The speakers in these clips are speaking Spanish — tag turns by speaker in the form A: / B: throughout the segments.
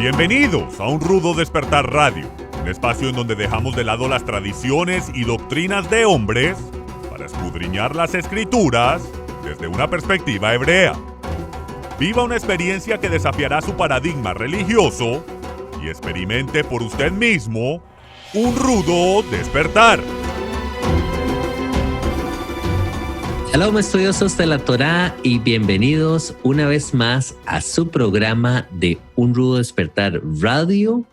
A: Bienvenidos a Un Rudo Despertar Radio, un espacio en donde dejamos de lado las tradiciones y doctrinas de hombres para escudriñar las escrituras desde una perspectiva hebrea. Viva una experiencia que desafiará su paradigma religioso y experimente por usted mismo un rudo despertar.
B: Shalom, estudiosos de la Torá, y bienvenidos una vez más a su programa de Un Rudo Despertar Radio.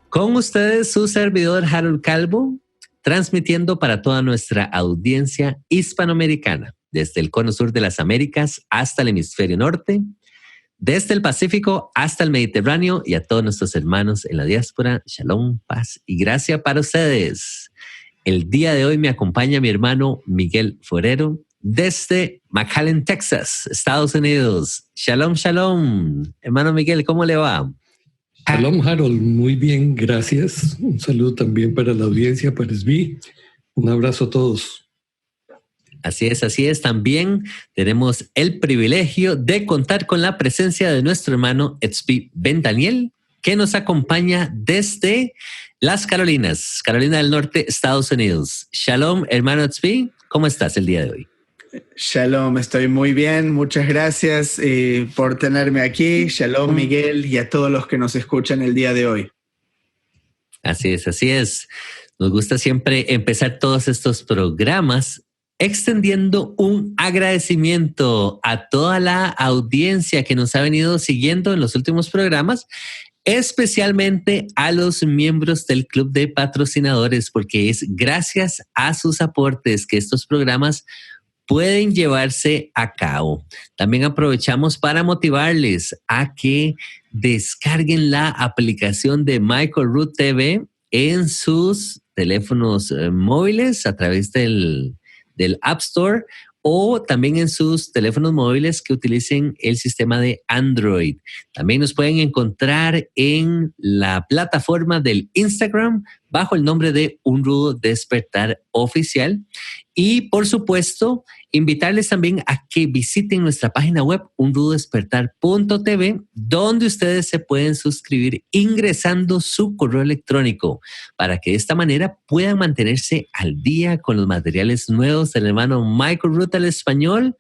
B: Con ustedes su servidor Harold Calvo, transmitiendo para toda nuestra audiencia hispanoamericana, desde el cono sur de las Américas hasta el hemisferio norte, desde el Pacífico hasta el Mediterráneo, y a todos nuestros hermanos en la diáspora. Shalom, paz y gracia para ustedes. El día de hoy me acompaña mi hermano Miguel Forero, desde McAllen, Texas, Estados Unidos. Shalom, shalom. Hermano Miguel, ¿cómo le va?
C: Shalom, Harold. Muy bien, gracias. Un saludo también para la audiencia, para Esbi. Un abrazo a todos.
B: Así es, así es. También tenemos el privilegio de contar con la presencia de nuestro hermano Esbi Ben Daniel, que nos acompaña desde las Carolinas, Carolina del Norte, Estados Unidos. Shalom, hermano Esbi. ¿Cómo estás el día de hoy?
D: Shalom, estoy muy bien. Muchas gracias por tenerme aquí. Shalom, Miguel, y a todos los que nos escuchan el día de hoy.
B: Así es, así es. Nos gusta siempre empezar todos estos programas extendiendo un agradecimiento a toda la audiencia que nos ha venido siguiendo en los últimos programas, especialmente a los miembros del Club de Patrocinadores, porque es gracias a sus aportes que estos programas pueden llevarse a cabo. También aprovechamos para motivarles a que descarguen la aplicación de Michael Root TV en sus teléfonos móviles a través del App Store, o también en sus teléfonos móviles que utilicen el sistema de Android. También nos pueden encontrar en la plataforma del Instagram bajo el nombre de Un Rudo Despertar Oficial. Y por supuesto, invitarles también a que visiten nuestra página web unrudodespertar.tv, donde ustedes se pueden suscribir ingresando su correo electrónico para que de esta manera puedan mantenerse al día con los materiales nuevos del hermano Michael Root al español,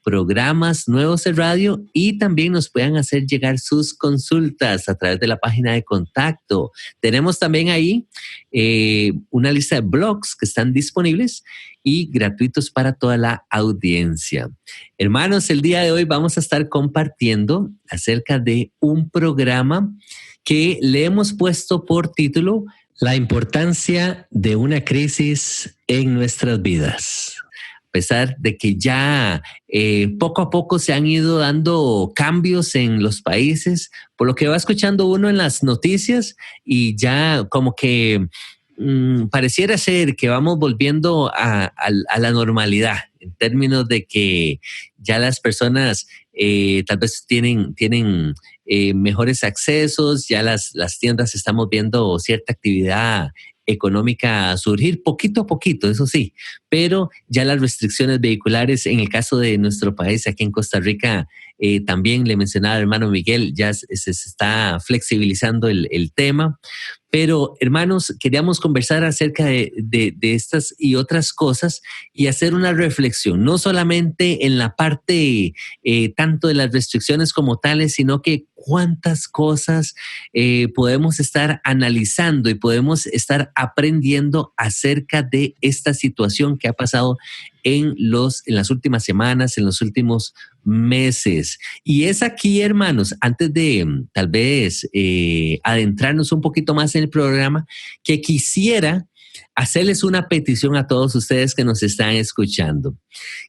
B: programas nuevos de radio, y también nos puedan hacer llegar sus consultas a través de la página de contacto. Tenemos también ahí una lista de blogs que están disponibles y gratuitos para toda la audiencia. Hermanos, el día de hoy vamos a estar compartiendo acerca de un programa que le hemos puesto por título La importancia de una crisis en nuestras vidas. A pesar de que ya poco a poco se han ido dando cambios en los países, por lo que va escuchando uno en las noticias, y ya como que pareciera ser que vamos volviendo a la normalidad, en términos de que ya las personas tal vez tienen mejores accesos, ya las tiendas estamos viendo cierta actividad económica surgir poquito a poquito, eso sí, pero ya las restricciones vehiculares en el caso de nuestro país, aquí en Costa Rica, también le mencionaba al hermano Miguel, ya se está flexibilizando el tema. Pero, hermanos, queríamos conversar acerca de estas y otras cosas y hacer una reflexión, no solamente en la parte tanto de las restricciones como tales, sino que cuántas cosas podemos estar analizando y podemos estar aprendiendo acerca de esta situación que ha pasado en las últimas semanas, en los últimos meses. Y es aquí, hermanos, antes de tal vez adentrarnos un poquito más en el programa, que quisiera hacerles una petición a todos ustedes que nos están escuchando.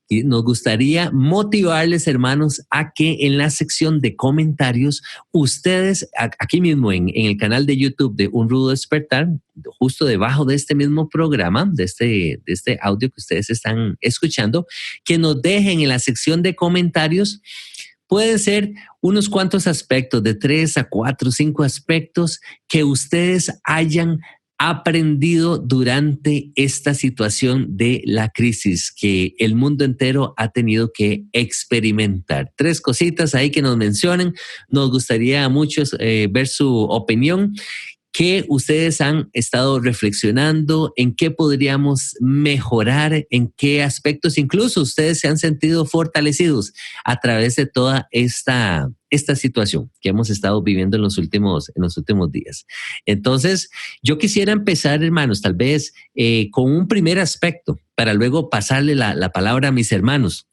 B: Y nos gustaría motivarles, hermanos, a que en la sección de comentarios, ustedes, aquí mismo en el canal de YouTube de Un Rudo Despertar, justo debajo de este mismo programa, de este audio que ustedes están escuchando, que nos dejen en la sección de comentarios. Pueden ser unos cuantos aspectos, de 3 a 4, 5 aspectos que ustedes hayan aprendido durante esta situación de la crisis que el mundo entero ha tenido que experimentar? 3 cositas ahí que nos mencionen. Nos gustaría mucho ver su opinión. ¿Qué ustedes han estado reflexionando? ¿En qué podríamos mejorar? ¿En qué aspectos incluso ustedes se han sentido fortalecidos a través de toda esta situación que hemos estado viviendo en los últimos días? Entonces, yo quisiera empezar, hermanos, tal vez con un primer aspecto para luego pasarle la palabra a mis hermanos.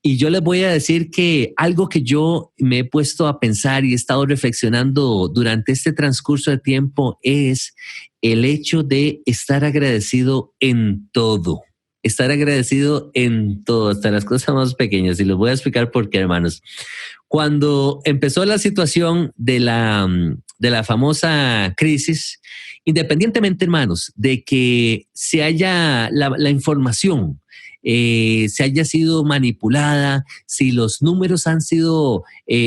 B: Y yo les voy a decir que algo que yo me he puesto a pensar y he estado reflexionando durante este transcurso de tiempo es el hecho de estar agradecido en todo. Estar agradecido en todo, hasta las cosas más pequeñas. Y les voy a explicar por qué, hermanos. Cuando empezó la situación de la famosa crisis, independientemente, hermanos, de que se haya la información, se haya sido manipulada, si los números han sido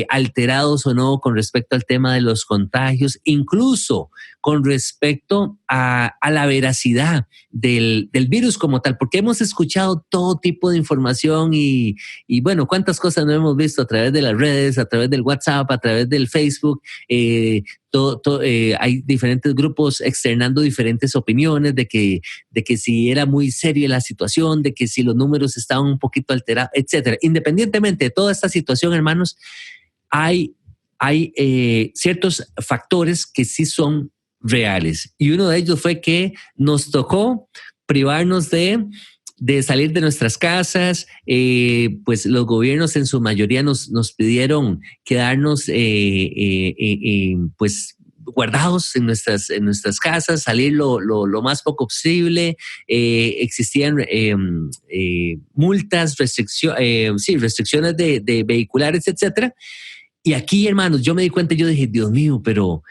B: alterados o no con respecto al tema de los contagios, incluso con respecto a la veracidad del virus como tal, porque hemos escuchado todo tipo de información y bueno, cuántas cosas no hemos visto a través de las redes, a través del WhatsApp, a través del Facebook. Hay diferentes grupos externando diferentes opiniones de que si era muy seria la situación, de que si los números estaban un poquito alterados, etcétera. Independientemente de toda esta situación, hermanos, hay ciertos factores que sí son reales. Y uno de ellos fue que nos tocó privarnos de salir de nuestras casas. Pues los gobiernos en su mayoría nos pidieron quedarnos pues guardados en nuestras casas, salir lo más poco posible. Existían multas, restricciones de vehiculares, etcétera. Y aquí, hermanos, yo me di cuenta, yo dije, Dios mío, pero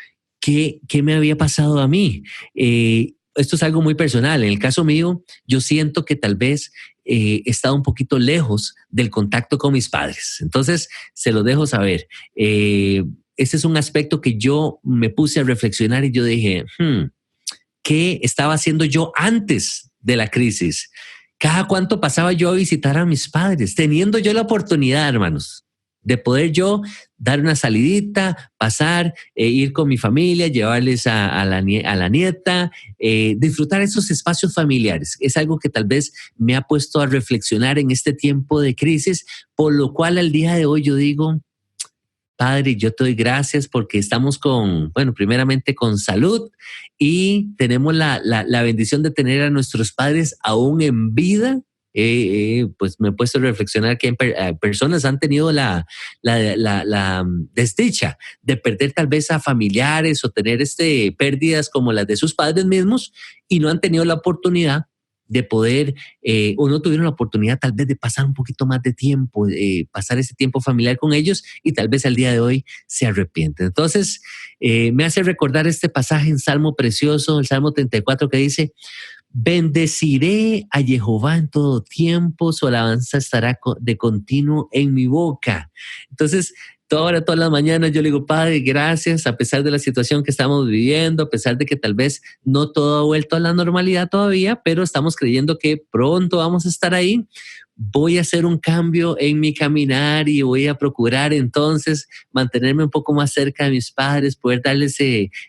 B: ¿qué me había pasado a mí? Esto es algo muy personal. En el caso mío, yo siento que tal vez he estado un poquito lejos del contacto con mis padres. Entonces, se los dejo saber. Ese es un aspecto que yo me puse a reflexionar y yo dije, ¿qué estaba haciendo yo antes de la crisis? ¿Cada cuánto pasaba yo a visitar a mis padres? Teniendo yo la oportunidad, hermanos, de poder yo dar una salidita, pasar, ir con mi familia, llevarles a la nieta, disfrutar esos espacios familiares. Es algo que tal vez me ha puesto a reflexionar en este tiempo de crisis, por lo cual al día de hoy yo digo, Padre, yo te doy gracias porque estamos primeramente con salud y tenemos la bendición de tener a nuestros padres aún en vida. Pues me he puesto a reflexionar que personas han tenido la desdicha de perder tal vez a familiares o tener pérdidas como las de sus padres mismos y no han tenido la oportunidad de poder o no tuvieron la oportunidad tal vez de pasar un poquito más de tiempo, pasar ese tiempo familiar con ellos y tal vez al día de hoy se arrepienten. Entonces me hace recordar este pasaje en Salmo precioso, el Salmo 34 que dice: bendeciré a Jehová en todo tiempo, su alabanza estará de continuo en mi boca. Entonces, todas las mañanas yo le digo, Padre, gracias, a pesar de la situación que estamos viviendo, a pesar de que tal vez no todo ha vuelto a la normalidad todavía, pero estamos creyendo que pronto vamos a estar ahí. Voy a hacer un cambio en mi caminar y voy a procurar entonces mantenerme un poco más cerca de mis padres, poder darles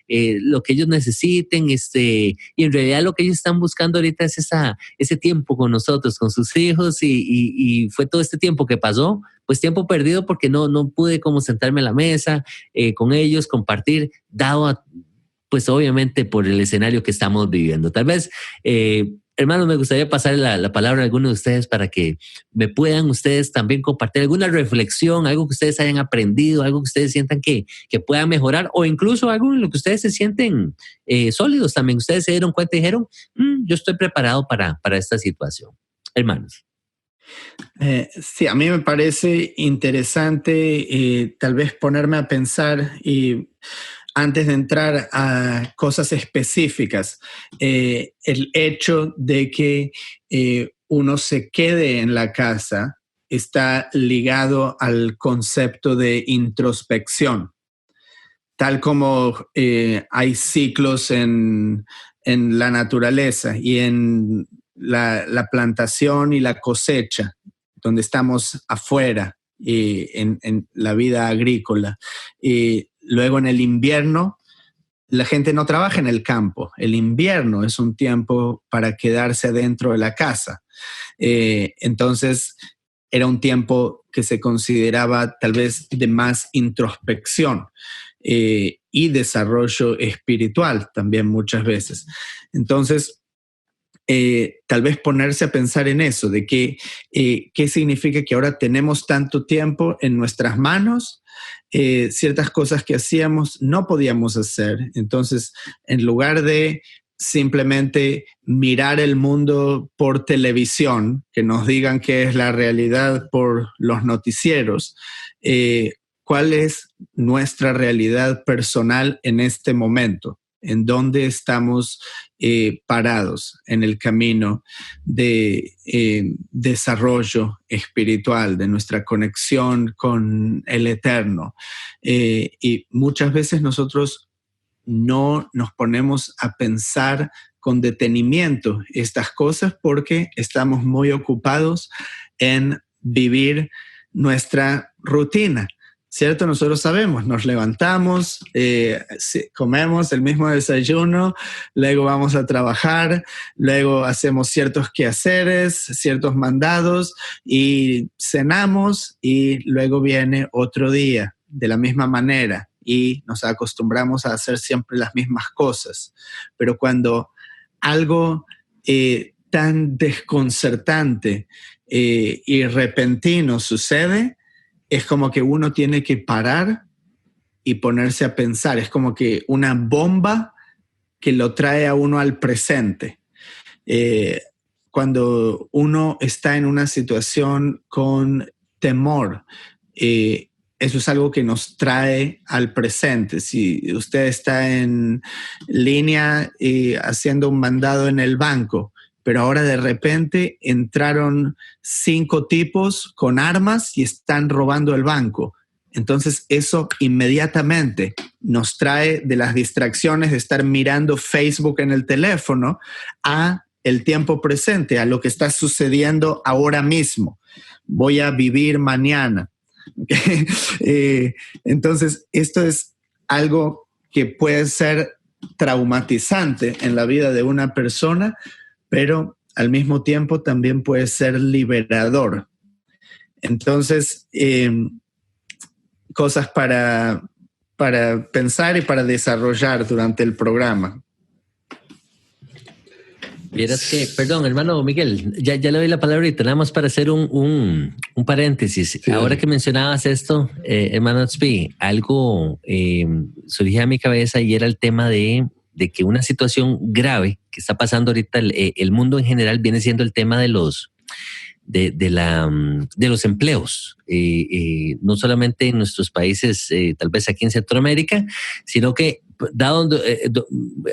B: lo que ellos necesiten, y en realidad lo que ellos están buscando ahorita es ese tiempo con nosotros, con sus hijos, y fue todo este tiempo que pasó, pues tiempo perdido porque no pude como sentarme a la mesa con ellos, compartir, pues obviamente por el escenario que estamos viviendo. Tal vez, hermanos, me gustaría pasar la palabra a algunos de ustedes para que me puedan ustedes también compartir alguna reflexión, algo que ustedes hayan aprendido, algo que ustedes sientan que puedan mejorar, o incluso algo en lo que ustedes se sienten sólidos también. Ustedes se dieron cuenta y dijeron, yo estoy preparado para esta situación. Hermanos.
D: Sí, a mí me parece interesante tal vez ponerme a pensar y antes de entrar a cosas específicas, el hecho de que uno se quede en la casa está ligado al concepto de introspección. Tal como hay ciclos en en la naturaleza y en la plantación y la cosecha, donde estamos afuera y en la vida agrícola. Y luego en el invierno, la gente no trabaja en el campo. El invierno es un tiempo para quedarse dentro de la casa. Entonces, era un tiempo que se consideraba tal vez de más introspección y desarrollo espiritual también muchas veces. Entonces, tal vez ponerse a pensar en eso, de qué significa que ahora tenemos tanto tiempo en nuestras manos, ciertas cosas que hacíamos no podíamos hacer. Entonces, en lugar de simplemente mirar el mundo por televisión, que nos digan qué es la realidad por los noticieros, ¿cuál es nuestra realidad personal en este momento? ¿En dónde estamos parados en el camino de desarrollo espiritual, de nuestra conexión con el Eterno? Y muchas veces nosotros no nos ponemos a pensar con detenimiento estas cosas porque estamos muy ocupados en vivir nuestra rutina. ¿Cierto? Nosotros sabemos, nos levantamos, comemos el mismo desayuno, luego vamos a trabajar, luego hacemos ciertos quehaceres, ciertos mandados y cenamos y luego viene otro día de la misma manera y nos acostumbramos a hacer siempre las mismas cosas. Pero cuando algo tan desconcertante y repentino sucede, es como que uno tiene que parar y ponerse a pensar. Es como que una bomba que lo trae a uno al presente. Cuando uno está en una situación con temor, eso es algo que nos trae al presente. Si usted está en línea haciendo un mandado en el banco, pero ahora de repente entraron 5 tipos con armas y están robando el banco. Entonces eso inmediatamente nos trae de las distracciones de estar mirando Facebook en el teléfono a el tiempo presente, a lo que está sucediendo ahora mismo. Voy a vivir mañana. Entonces esto es algo que puede ser traumatizante en la vida de una persona, pero al mismo tiempo también puede ser liberador. Entonces, cosas para pensar y para desarrollar durante el programa.
B: Vieras que, perdón, hermano Miguel, ya le doy la palabra ahorita, nada más para hacer un paréntesis. Sí. Ahora que mencionabas esto, hermano Tzvi, algo surgía a mi cabeza y era el tema de que una situación grave que está pasando ahorita el mundo en general viene siendo el tema de los empleos, no solamente en nuestros países, tal vez aquí en Centroamérica, sino que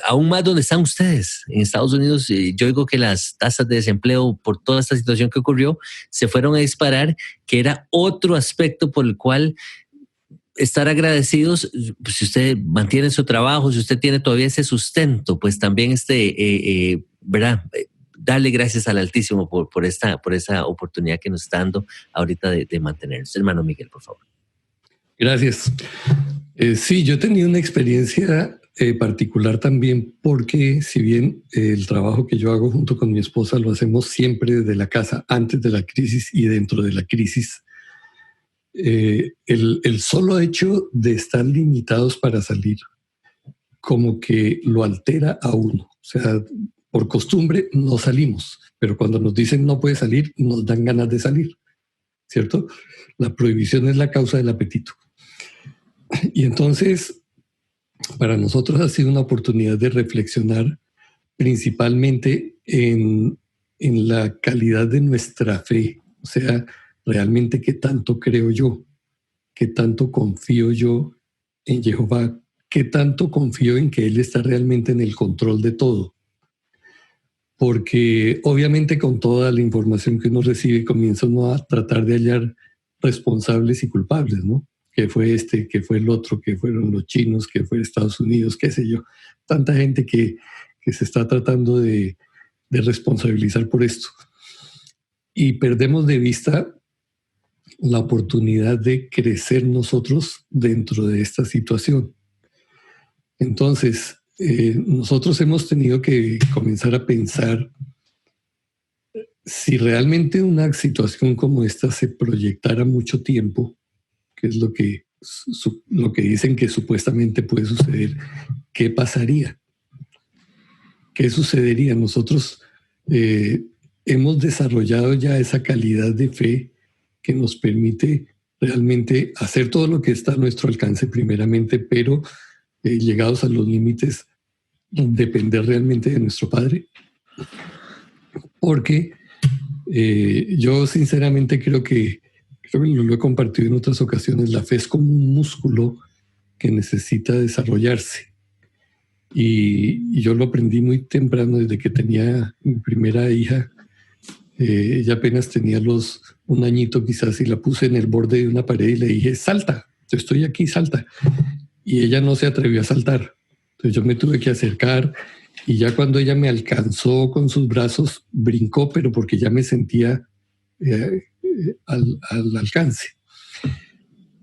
B: aún más donde están ustedes, en Estados Unidos. Yo digo que las tasas de desempleo por toda esta situación que ocurrió se fueron a disparar, que era otro aspecto por el cual estar agradecidos. Pues si usted mantiene su trabajo, si usted tiene todavía ese sustento, pues también ¿verdad? Darle gracias al Altísimo por esa oportunidad que nos está dando ahorita de mantenernos. Hermano Miguel, por favor.
C: Gracias. Sí, yo he tenido una experiencia particular también, porque si bien el trabajo que yo hago junto con mi esposa lo hacemos siempre desde la casa, antes de la crisis y dentro de la crisis, el solo hecho de estar limitados para salir como que lo altera a uno. O sea, por costumbre no salimos, pero cuando nos dicen no puede salir, nos dan ganas de salir, ¿cierto? La prohibición es la causa del apetito. Y entonces, para nosotros ha sido una oportunidad de reflexionar principalmente en la calidad de nuestra fe. O sea, realmente qué tanto creo yo, qué tanto confío yo en Jehová, qué tanto confío en que Él está realmente en el control de todo. Porque obviamente con toda la información que uno recibe comienza uno a tratar de hallar responsables y culpables, ¿no? Que fue que fue el otro, que fueron los chinos, que fue Estados Unidos, qué sé yo. Tanta gente que que se está tratando de responsabilizar por esto. Y perdemos de vista la oportunidad de crecer nosotros dentro de esta situación. Entonces, nosotros hemos tenido que comenzar a pensar si realmente una situación como esta se proyectara mucho tiempo, que es lo que dicen que supuestamente puede suceder, ¿qué pasaría? ¿Qué sucedería? Nosotros hemos desarrollado ya esa calidad de fe que nos permite realmente hacer todo lo que está a nuestro alcance primeramente, pero llegados a los límites, depender realmente de nuestro Padre. Porque yo sinceramente creo que lo he compartido en otras ocasiones, la fe es como un músculo que necesita desarrollarse. Y yo lo aprendí muy temprano, desde que tenía mi primera hija. Ella apenas tenía un añito quizás, y la puse en el borde de una pared y le dije, salta, yo estoy aquí, salta. Y ella no se atrevió a saltar. Entonces yo me tuve que acercar, y ya cuando ella me alcanzó con sus brazos, brincó, pero porque ya me sentía al alcance.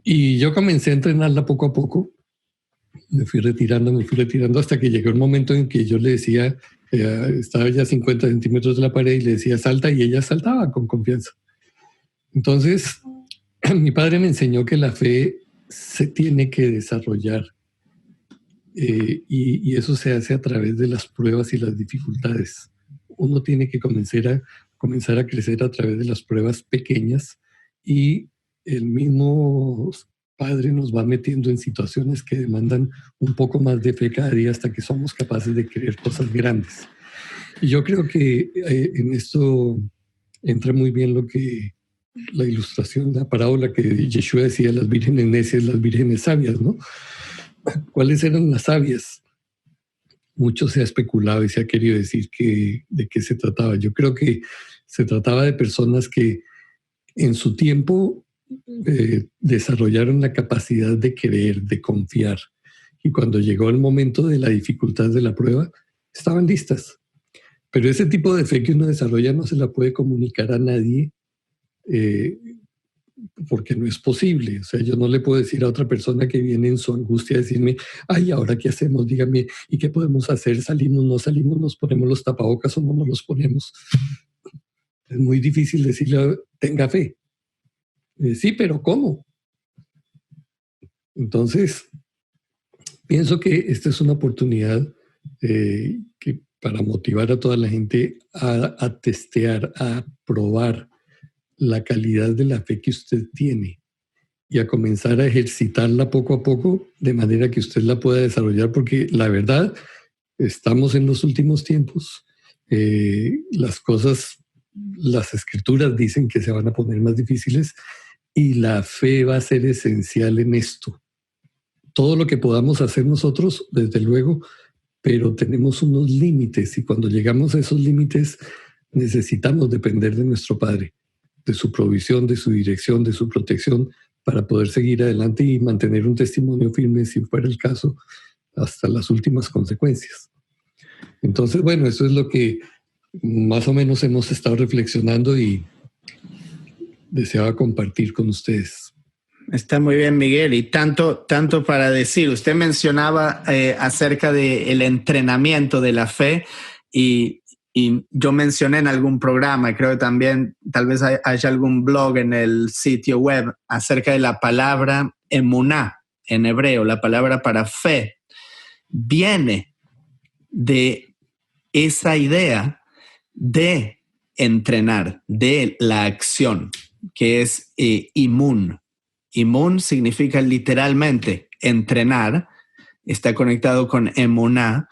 C: Y yo comencé a entrenarla poco a poco. Me fui retirando hasta que llegó un momento en que yo le decía, estaba ya a 50 centímetros de la pared y le decía salta, y ella saltaba con confianza. Entonces, mi padre me enseñó que la fe se tiene que desarrollar y eso se hace a través de las pruebas y las dificultades. Uno tiene que comenzar a crecer a través de las pruebas pequeñas, y el mismo Padre nos va metiendo en situaciones que demandan un poco más de fe cada día hasta que somos capaces de creer cosas grandes. Y yo creo que en esto entra muy bien la ilustración, la parábola que Yeshua decía, las vírgenes necias, las vírgenes sabias, ¿no? ¿Cuáles eran las sabias? Mucho se ha especulado y se ha querido decir de qué se trataba. Yo creo que se trataba de personas que en su tiempo desarrollaron la capacidad de creer, de confiar, y cuando llegó el momento de la dificultad de la prueba, estaban listas. Pero ese tipo de fe que uno desarrolla no se la puede comunicar a nadie porque no es posible. O sea, yo no le puedo decir a otra persona que viene en su angustia, decirme, ay, ¿ahora qué hacemos? Dígame, ¿y qué podemos hacer? ¿Salimos, no salimos? ¿Nos ponemos los tapabocas o no nos los ponemos? Es muy difícil decirle, tenga fe. Sí, pero ¿cómo? Entonces, pienso que esta es una oportunidad que para motivar a toda la gente a testear, a probar la calidad de la fe que usted tiene y a comenzar a ejercitarla poco a poco de manera que usted la pueda desarrollar, porque la verdad, estamos en los últimos tiempos. Las escrituras dicen que se van a poner más difíciles, y la fe va a ser esencial en esto. Todo lo que podamos hacer nosotros, desde luego, pero tenemos unos límites, y cuando llegamos a esos límites necesitamos depender de nuestro Padre, de su provisión, de su dirección, de su protección, para poder seguir adelante y mantener un testimonio firme, si fuera el caso, hasta las últimas consecuencias. Entonces, bueno, eso es lo que más o menos hemos estado reflexionando y deseaba compartir con ustedes.
D: Está muy bien, Miguel, y tanto para decir. Usted mencionaba acerca del entrenamiento de la fe, y yo mencioné en algún programa, creo que también tal vez haya algún blog en el sitio web acerca de la palabra emuná en hebreo. La palabra para fe viene de esa idea de entrenar, de la acción, que es imun. Imun significa literalmente entrenar, está conectado con emuná,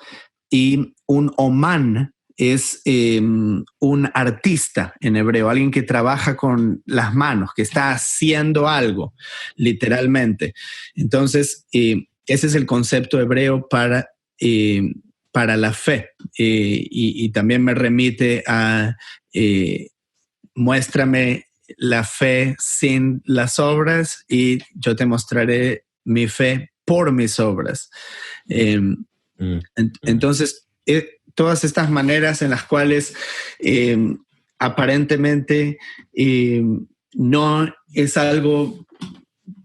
D: y un oman es un artista en hebreo, alguien que trabaja con las manos, que está haciendo algo, literalmente. Entonces, ese es el concepto hebreo para la fe, y también me remite a muéstrame la fe sin las obras y yo te mostraré mi fe por mis obras. Entonces, todas estas maneras en las cuales aparentemente no es algo,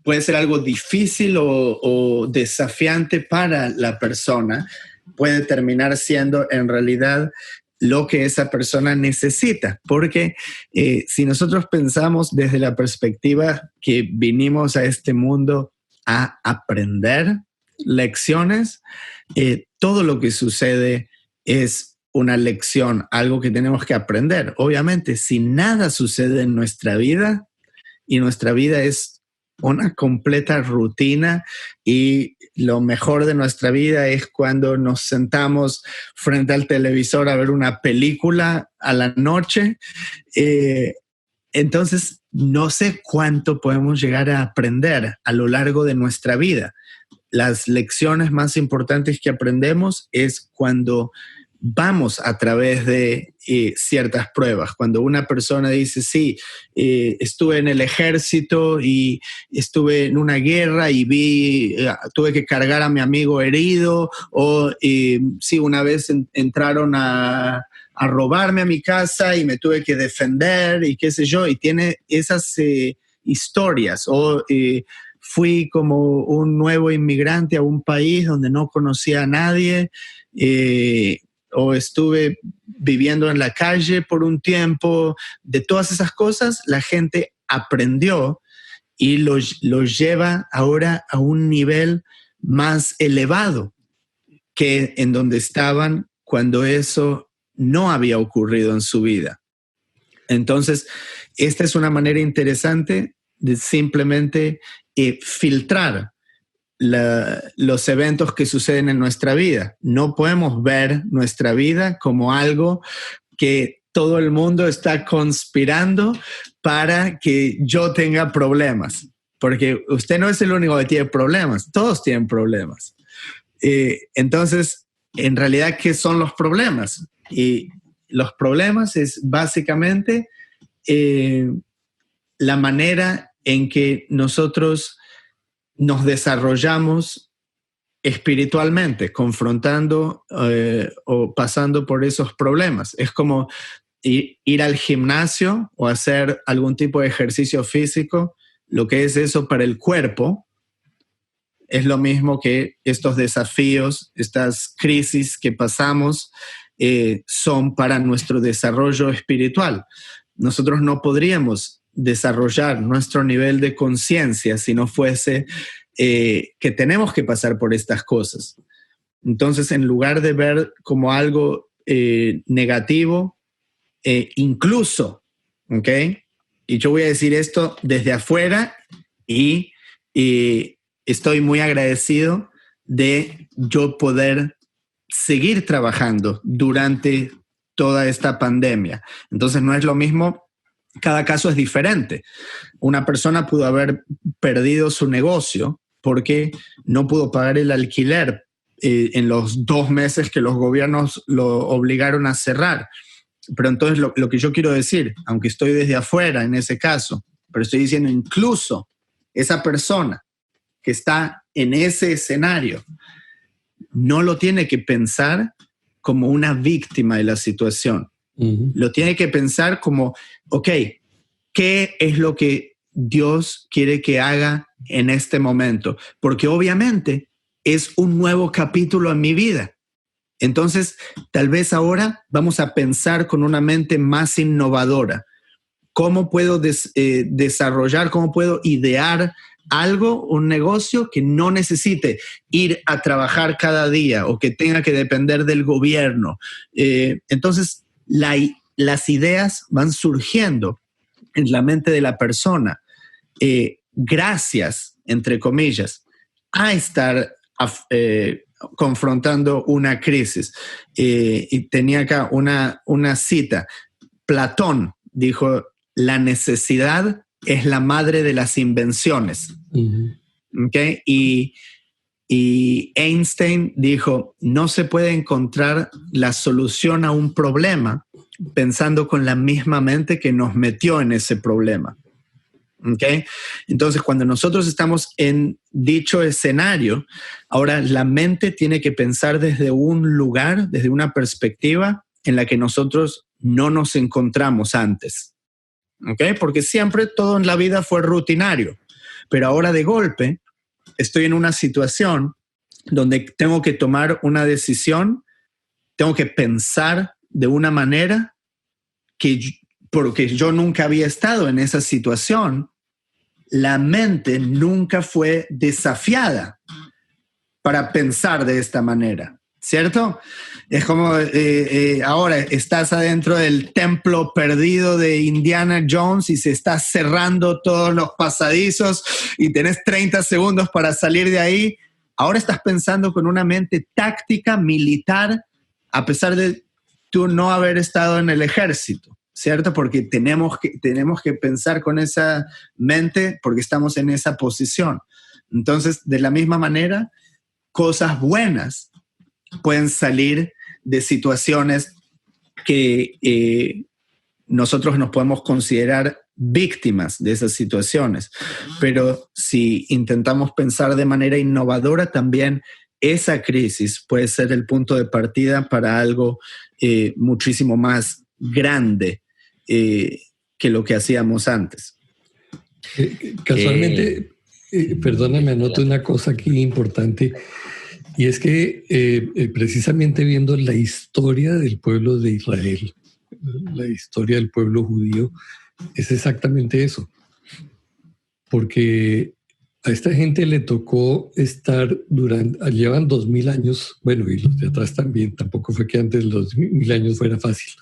D: puede ser algo difícil o desafiante para la persona, puede terminar siendo en realidad lo que esa persona necesita. Porque si nosotros pensamos desde la perspectiva que vinimos a este mundo a aprender lecciones, todo lo que sucede es una lección, algo que tenemos que aprender. Obviamente, si nada sucede en nuestra vida y nuestra vida es una completa rutina y lo mejor de nuestra vida es cuando nos sentamos frente al televisor a ver una película a la noche, entonces no sé cuánto podemos llegar a aprender a lo largo de nuestra vida. Las lecciones más importantes que aprendemos es cuando vamos a través de ciertas pruebas. Cuando una persona dice, sí, estuve en el ejército y estuve en una guerra y tuve que cargar a mi amigo herido, o sí, una vez entraron a robarme a mi casa y me tuve que defender y qué sé yo, y tiene esas historias, o fui como un nuevo inmigrante a un país donde no conocía a nadie, o estuve viviendo en la calle por un tiempo. De todas esas cosas, la gente aprendió y los lleva ahora a un nivel más elevado que en donde estaban cuando eso no había ocurrido en su vida. Entonces, esta es una manera interesante de simplemente filtrar los eventos que suceden en nuestra vida. No podemos ver nuestra vida como algo que todo el mundo está conspirando para que yo tenga problemas, porque usted no es el único que tiene problemas, todos tienen problemas. Entonces, en realidad, ¿qué son los problemas? Y los problemas es básicamente la manera en que nosotros nos desarrollamos espiritualmente, confrontando o pasando por esos problemas. Es como ir al gimnasio o hacer algún tipo de ejercicio físico. Lo que es eso para el cuerpo es lo mismo que estos desafíos, estas crisis que pasamos son para nuestro desarrollo espiritual. Nosotros no podríamos desarrollar nuestro nivel de conciencia si no fuese que tenemos que pasar por estas cosas. Entonces, en lugar de ver como algo negativo, incluso, ¿ok? Y yo voy a decir esto desde afuera y estoy muy agradecido de yo poder seguir trabajando durante toda esta pandemia. Entonces, no es lo mismo. Cada caso es diferente. Una persona pudo haber perdido su negocio porque no pudo pagar el alquiler en los 2 meses que los gobiernos lo obligaron a cerrar. Pero entonces lo que yo quiero decir, aunque estoy desde afuera en ese caso, pero estoy diciendo incluso esa persona que está en ese escenario no lo tiene que pensar como una víctima de la situación. Lo tiene que pensar como, ok, ¿qué es lo que Dios quiere que haga en este momento? Porque obviamente es un nuevo capítulo en mi vida. Entonces, tal vez ahora vamos a pensar con una mente más innovadora. ¿Cómo puedo desarrollar, cómo puedo idear algo, un negocio que no necesite ir a trabajar cada día o que tenga que depender del gobierno? Entonces, las ideas van surgiendo en la mente de la persona, gracias, entre comillas, a estar confrontando una crisis. Y tenía acá una cita. Platón dijo, la necesidad es la madre de las invenciones. ¿Okay? Y Einstein dijo, no se puede encontrar la solución a un problema pensando con la misma mente que nos metió en ese problema. ¿Okay? Entonces, cuando nosotros estamos en dicho escenario, ahora la mente tiene que pensar desde un lugar, desde una perspectiva en la que nosotros no nos encontramos antes. ¿Okay? Porque siempre todo en la vida fue rutinario, pero ahora de golpe estoy en una situación donde tengo que tomar una decisión, tengo que pensar de una manera porque yo nunca había estado en esa situación. La mente nunca fue desafiada para pensar de esta manera, ¿cierto? Es como ahora estás adentro del templo perdido de Indiana Jones y se está cerrando todos los pasadizos y tenés 30 segundos para salir de ahí. Ahora estás pensando con una mente táctica, militar, a pesar de tú no haber estado en el ejército, ¿cierto? Porque tenemos que pensar con esa mente porque estamos en esa posición. Entonces, de la misma manera, cosas buenas pueden salir de situaciones que nosotros nos podemos considerar víctimas de esas situaciones. Pero si intentamos pensar de manera innovadora, también esa crisis puede ser el punto de partida para algo muchísimo más grande que lo que hacíamos antes.
C: Casualmente, perdóname, anoto una cosa aquí importante, y es que precisamente viendo la historia del pueblo de Israel, la historia del pueblo judío, es exactamente eso. Porque a esta gente le tocó estar llevan 2000 años, bueno, y los de atrás también, tampoco fue que antes los 2000 años fuera fácil,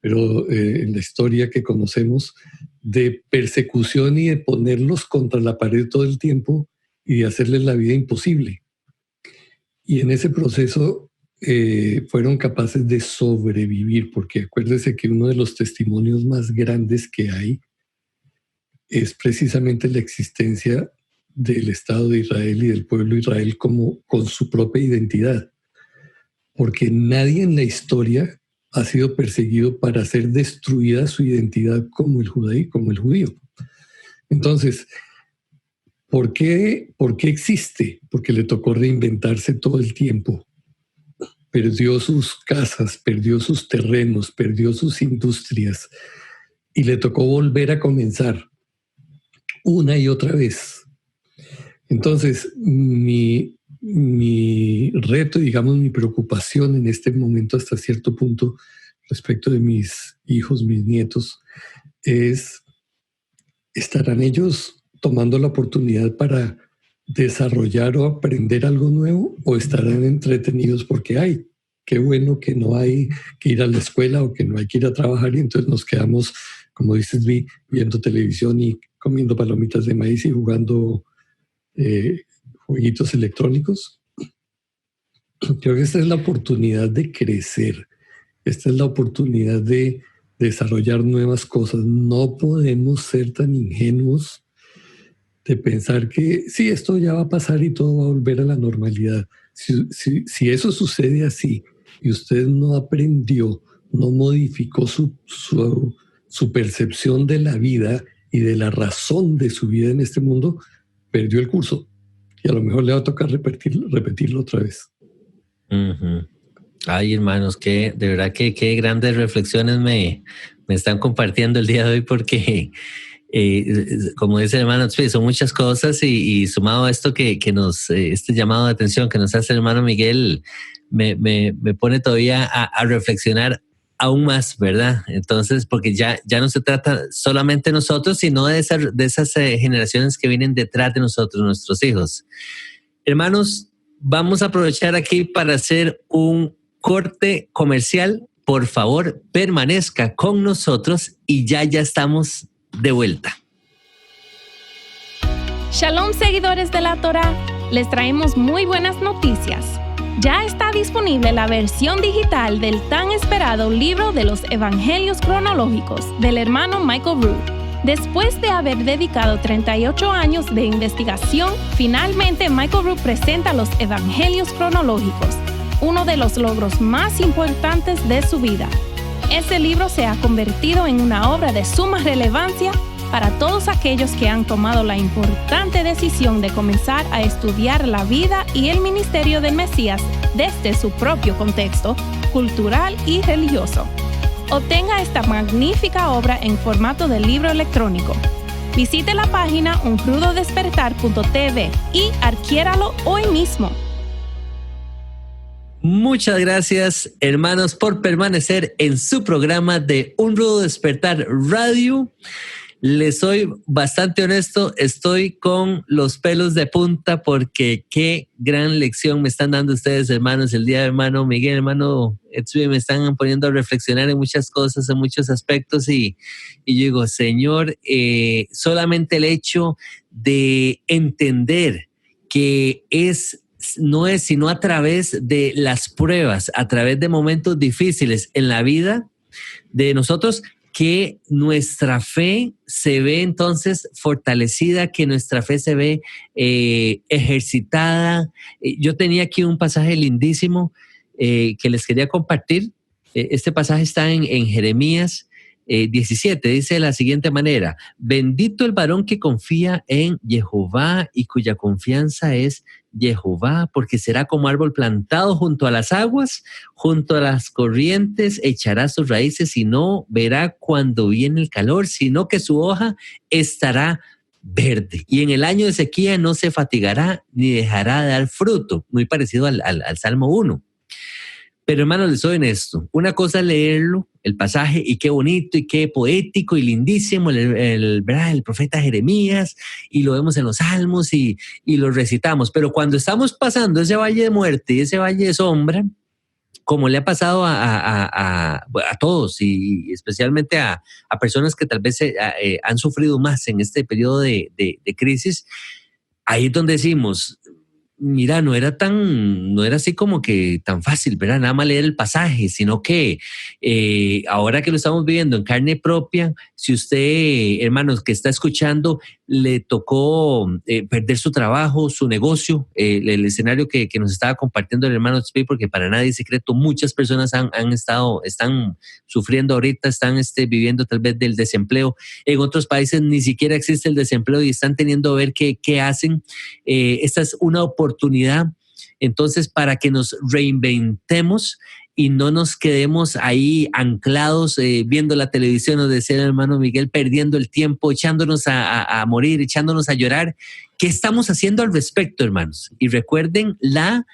C: pero en la historia que conocemos de persecución y de ponerlos contra la pared todo el tiempo y de hacerles la vida imposible. Y en ese proceso fueron capaces de sobrevivir, porque acuérdese que uno de los testimonios más grandes que hay es precisamente la existencia del Estado de Israel y del pueblo de Israel como con su propia identidad. Porque nadie en la historia ha sido perseguido para hacer destruida su identidad como el judío. Entonces, ¿por qué existe? Porque le tocó reinventarse todo el tiempo. Perdió sus casas, perdió sus terrenos, perdió sus industrias y le tocó volver a comenzar una y otra vez. Entonces, mi reto, digamos, mi preocupación en este momento hasta cierto punto respecto de mis hijos, mis nietos, es, ¿estarán ellos tomando la oportunidad para desarrollar o aprender algo nuevo o estarán entretenidos porque ay, qué bueno que no hay que ir a la escuela o que no hay que ir a trabajar y entonces nos quedamos, como dices, viendo televisión y comiendo palomitas de maíz y jugando jueguitos electrónicos? Creo que esta es la oportunidad de crecer, esta es la oportunidad de desarrollar nuevas cosas. No podemos ser tan ingenuos de pensar que sí, esto ya va a pasar y todo va a volver a la normalidad. Si eso sucede así y usted no aprendió, no modificó su percepción de la vida y de la razón de su vida en este mundo, perdió el curso. Y a lo mejor le va a tocar repetirlo otra vez.
B: Uh-huh. Ay, hermanos, de verdad que qué grandes reflexiones me están compartiendo el día de hoy, porque como dice el hermano, son muchas cosas y sumado a esto que nos este llamado de atención que nos hace el hermano Miguel me pone todavía a reflexionar aún más, ¿verdad? Entonces, porque ya no se trata solamente de nosotros, sino de esas generaciones que vienen detrás de nosotros, nuestros hijos. Hermanos, vamos a aprovechar aquí para hacer un corte comercial. Por favor, permanezca con nosotros y ya estamos de vuelta.
E: Shalom, seguidores de la Torá, les traemos muy buenas noticias. Ya está disponible la versión digital del tan esperado libro de los Evangelios cronológicos del hermano Michael Rood. Después de haber dedicado 38 años de investigación, finalmente Michael Rood presenta los Evangelios cronológicos, uno de los logros más importantes de su vida. Este libro se ha convertido en una obra de suma relevancia para todos aquellos que han tomado la importante decisión de comenzar a estudiar la vida y el ministerio del Mesías desde su propio contexto cultural y religioso. Obtenga esta magnífica obra en formato de libro electrónico. Visite la página uncrudodespertar.tv y adquiéralo hoy mismo.
B: Muchas gracias, hermanos, por permanecer en su programa de Un Rudo Despertar Radio. Les soy bastante honesto, estoy con los pelos de punta porque qué gran lección me están dando ustedes, hermanos. El día de hermano Miguel, hermano Etsui, me están poniendo a reflexionar en muchas cosas, en muchos aspectos y yo digo, Señor, solamente el hecho de entender que no es sino a través de las pruebas, a través de momentos difíciles en la vida de nosotros, que nuestra fe se ve entonces fortalecida, que nuestra fe se ve ejercitada. Yo tenía aquí un pasaje lindísimo que les quería compartir. Este pasaje está en Jeremías 17, dice de la siguiente manera: bendito el varón que confía en Jehová y cuya confianza es Jehová, porque será como árbol plantado junto a las aguas, junto a las corrientes, echará sus raíces y no verá cuando viene el calor, sino que su hoja estará verde. Y en el año de sequía no se fatigará ni dejará de dar fruto. Muy parecido al Salmo 1. Pero hermanos, les soy honesto. Una cosa es leerlo, el pasaje, y qué bonito y qué poético y lindísimo el profeta Jeremías, y lo vemos en los salmos y lo recitamos. Pero cuando estamos pasando ese valle de muerte y ese valle de sombra, como le ha pasado a todos y especialmente a personas que tal vez han sufrido más en este periodo de crisis, ahí es donde decimos, mira, no era así como que tan fácil, ¿verdad? Nada más leer el pasaje, sino que ahora que lo estamos viviendo en carne propia, si usted, hermanos, que está escuchando, le tocó perder su trabajo, su negocio, el escenario que nos estaba compartiendo el hermano Tzvi, porque para nadie es secreto, muchas personas están sufriendo ahorita, están viviendo tal vez del desempleo. En otros países ni siquiera existe el desempleo y están teniendo a ver qué hacen. Esta es una oportunidad, entonces, para que nos reinventemos y no nos quedemos ahí anclados viendo la televisión, nos decía el hermano Miguel, perdiendo el tiempo, echándonos a morir, echándonos a llorar. ¿Qué estamos haciendo al respecto, hermanos? Y recuerden la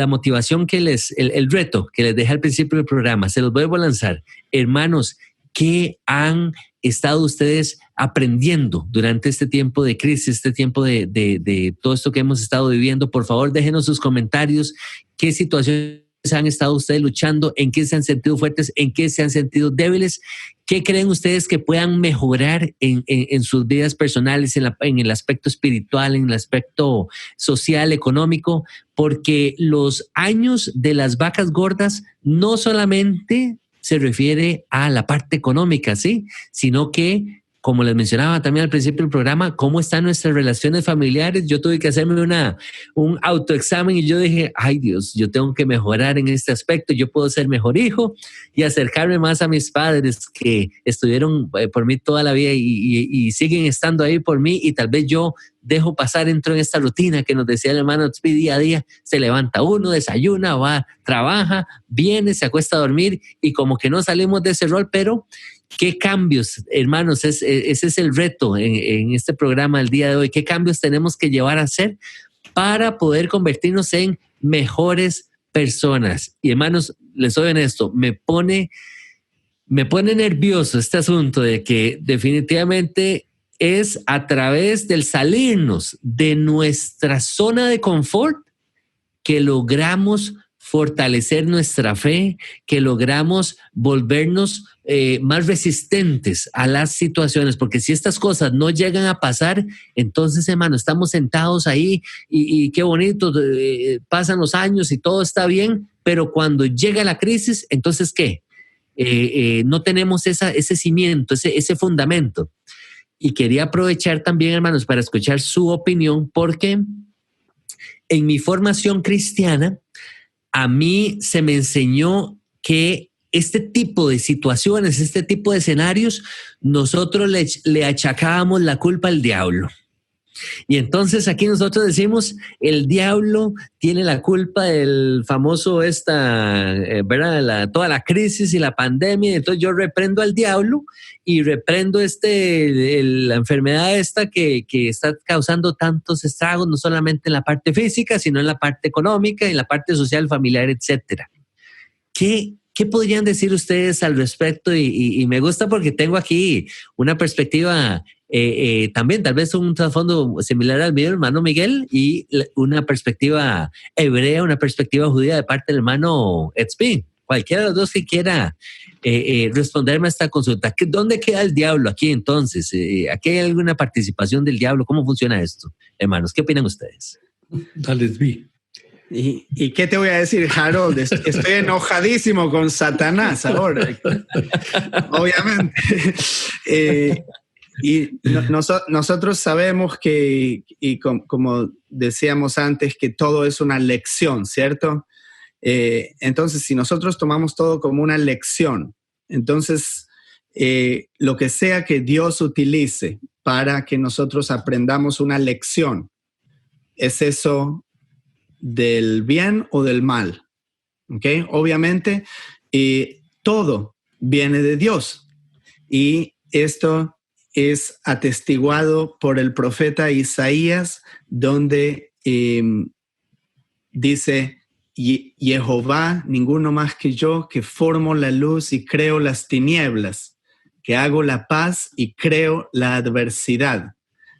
B: motivación el reto que les dejé al principio del programa. Se los vuelvo a lanzar. Hermanos, ¿qué han estado ustedes aprendiendo durante este tiempo de crisis, este tiempo de todo esto que hemos estado viviendo? Por favor, déjenos sus comentarios. ¿Qué situaciones han estado ustedes luchando? ¿En qué se han sentido fuertes? ¿En qué se han sentido débiles? ¿Qué creen ustedes que puedan mejorar en sus vidas personales, en el aspecto espiritual, en el aspecto social, económico? Porque los años de las vacas gordas no solamente se refiere a la parte económica, ¿sí? Sino que, como les mencionaba también al principio del programa, cómo están nuestras relaciones familiares. Yo tuve que hacerme un autoexamen y yo dije, ay Dios, yo tengo que mejorar en este aspecto, yo puedo ser mejor hijo y acercarme más a mis padres que estuvieron por mí toda la vida y siguen estando ahí por mí, y tal vez yo dejo pasar, entro en esta rutina que nos decía el hermano Tzvi, día a día, se levanta uno, desayuna, va, trabaja, viene, se acuesta a dormir y como que no salimos de ese rol. Pero ¿qué cambios, hermanos? Ese es el reto en este programa el día de hoy. ¿Qué cambios tenemos que llevar a hacer para poder convertirnos en mejores personas? Y hermanos, les soy honesto, me pone nervioso este asunto de que definitivamente es a través del salirnos de nuestra zona de confort que logramos fortalecer nuestra fe, que logramos volvernos más resistentes a las situaciones, porque si estas cosas no llegan a pasar, entonces, hermano, estamos sentados ahí y qué bonito, pasan los años y todo está bien, pero cuando llega la crisis, entonces, ¿qué? No tenemos ese cimiento, ese fundamento. Y quería aprovechar también, hermanos, para escuchar su opinión, porque en mi formación cristiana, a mí se me enseñó que este tipo de situaciones, este tipo de escenarios, nosotros le achacábamos la culpa al diablo. Y entonces aquí nosotros decimos, el diablo tiene la culpa del famoso ¿verdad? Toda la crisis y la pandemia. Entonces yo reprendo al diablo y reprendo la enfermedad que está causando tantos estragos, no solamente en la parte física, sino en la parte económica, en la parte social, familiar, etcétera. ¿Qué podrían decir ustedes al respecto? Y me gusta porque tengo aquí una perspectiva también, tal vez un trasfondo similar al mío, hermano Miguel, y una perspectiva hebrea, una perspectiva judía de parte del hermano Etzbi. Cualquiera de los dos que quiera responderme a esta consulta. ¿Dónde queda el diablo aquí entonces? ¿Aquí hay alguna participación del diablo? ¿Cómo funciona esto? Hermanos, ¿qué opinan ustedes?
C: Dale, Etzbi.
D: ¿Y qué te voy a decir, Harold? Estoy enojadísimo con Satanás ahora. Obviamente. Nosotros sabemos que, como decíamos antes, que todo es una lección, ¿cierto? Entonces, si nosotros tomamos todo como una lección, entonces lo que sea que Dios utilice para que nosotros aprendamos una lección, ¿es eso del bien o del mal? ¿Okay? Obviamente, todo viene de Dios. Y esto es atestiguado por el profeta Isaías, donde dice, Jehová, ninguno más que yo, que formo la luz y creo las tinieblas, que hago la paz y creo la adversidad.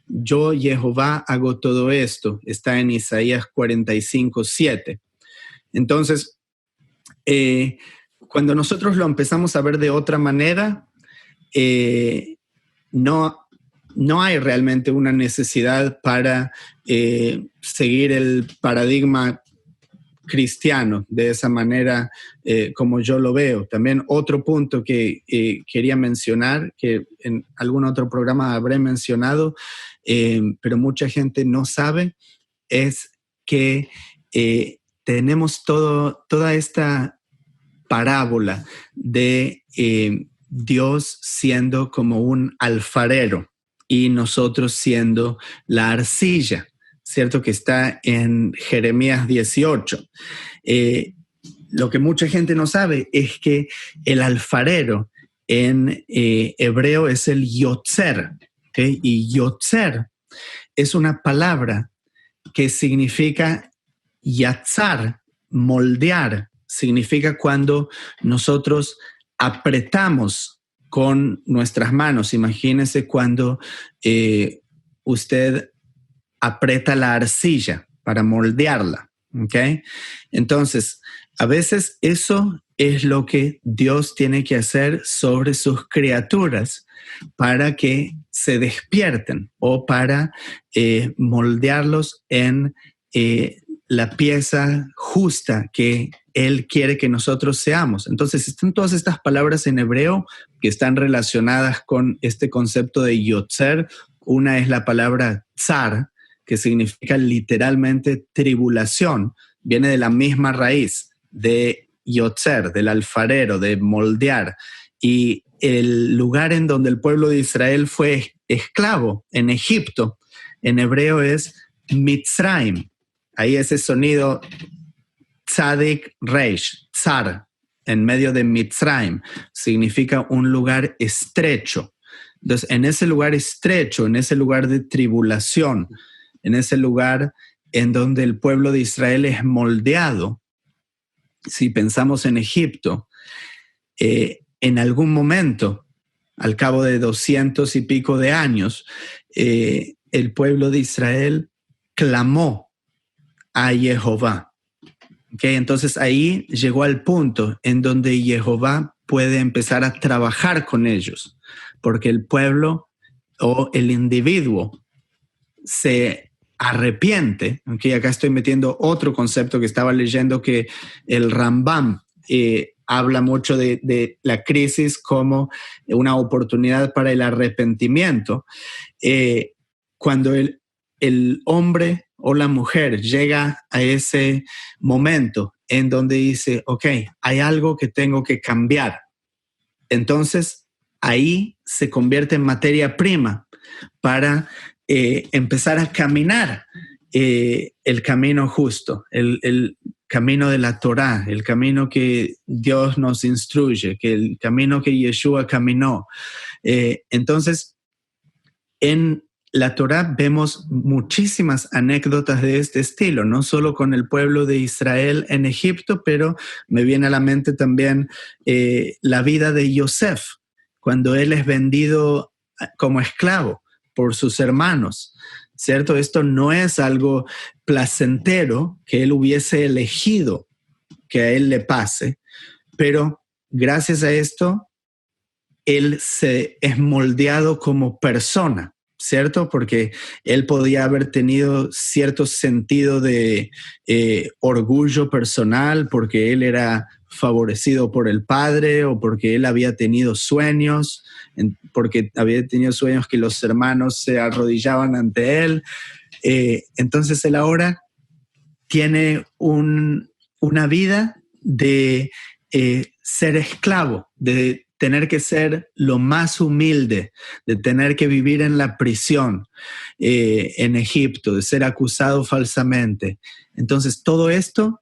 D: Yo, Jehová, hago todo esto. Está en Isaías 45:7. Entonces, cuando nosotros lo empezamos a ver de otra manera, no hay realmente una necesidad para seguir el paradigma cristiano de esa manera como yo lo veo. También otro punto que quería mencionar, que en algún otro programa habré mencionado, pero mucha gente no sabe, es que tenemos toda esta parábola de Dios siendo como un alfarero y nosotros siendo la arcilla, ¿cierto? Que está en Jeremías 18. Lo que mucha gente no sabe es que el alfarero en hebreo es el yotzer, ¿okay? Y yotzer es una palabra que significa yatzar, moldear. Significa cuando nosotros apretamos con nuestras manos. Imagínese cuando usted aprieta la arcilla para moldearla, ¿ok? Entonces, a veces eso es lo que Dios tiene que hacer sobre sus criaturas para que se despierten o para moldearlos en la pieza justa que Él quiere que nosotros seamos. Entonces, están todas estas palabras en hebreo que están relacionadas con este concepto de yotzer. Una es la palabra tsar, que significa literalmente tribulación. Viene de la misma raíz de yotzer, del alfarero, de moldear. Y el lugar en donde el pueblo de Israel fue esclavo, en Egipto, en hebreo es Mitzrayim. Ahí ese sonido tzadik reish, tsar, en medio de Mitzrayim, significa un lugar estrecho. Entonces, en ese lugar estrecho, en ese lugar de tribulación, en ese lugar en donde el pueblo de Israel es moldeado, si pensamos en Egipto, en algún momento, al cabo de 200 y pico de años, el pueblo de Israel clamó a Jehová. ¿Okay? Entonces ahí llegó al punto en donde Jehová puede empezar a trabajar con ellos, porque el pueblo o el individuo se arrepiente. ¿Okay? Acá estoy metiendo otro concepto que estaba leyendo, que el Rambam habla mucho de la crisis como una oportunidad para el arrepentimiento. Cuando el hombre o la mujer llega a ese momento en donde dice, ok, hay algo que tengo que cambiar. Entonces, ahí se convierte en materia prima para empezar a caminar el camino justo, el camino de la Torá, el camino que Dios nos instruye, que el camino que Yeshua caminó. Entonces, en la Torá vemos muchísimas anécdotas de este estilo, no solo con el pueblo de Israel en Egipto, pero me viene a la mente también la vida de Yosef, cuando él es vendido como esclavo por sus hermanos, ¿cierto? Esto no es algo placentero que él hubiese elegido que a él le pase, pero gracias a esto, él se es moldeado como persona, ¿cierto? Porque él podía haber tenido cierto sentido de orgullo personal porque él era favorecido por el padre o porque él había tenido sueños, porque había tenido sueños que los hermanos se arrodillaban ante él. Entonces él ahora tiene una vida de ser esclavo, de tener que ser lo más humilde, de tener que vivir en la prisión en Egipto, de ser acusado falsamente. Entonces todo esto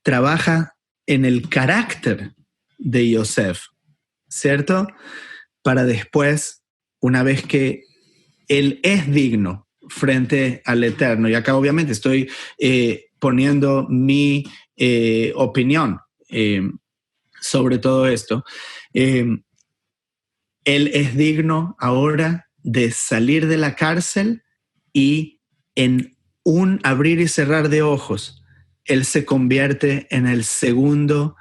D: trabaja en el carácter de Yosef, ¿cierto? Para después, una vez que él es digno frente al Eterno, y acá obviamente estoy poniendo mi opinión sobre todo esto, él es digno ahora de salir de la cárcel y en un abrir y cerrar de ojos, él se convierte en el segundo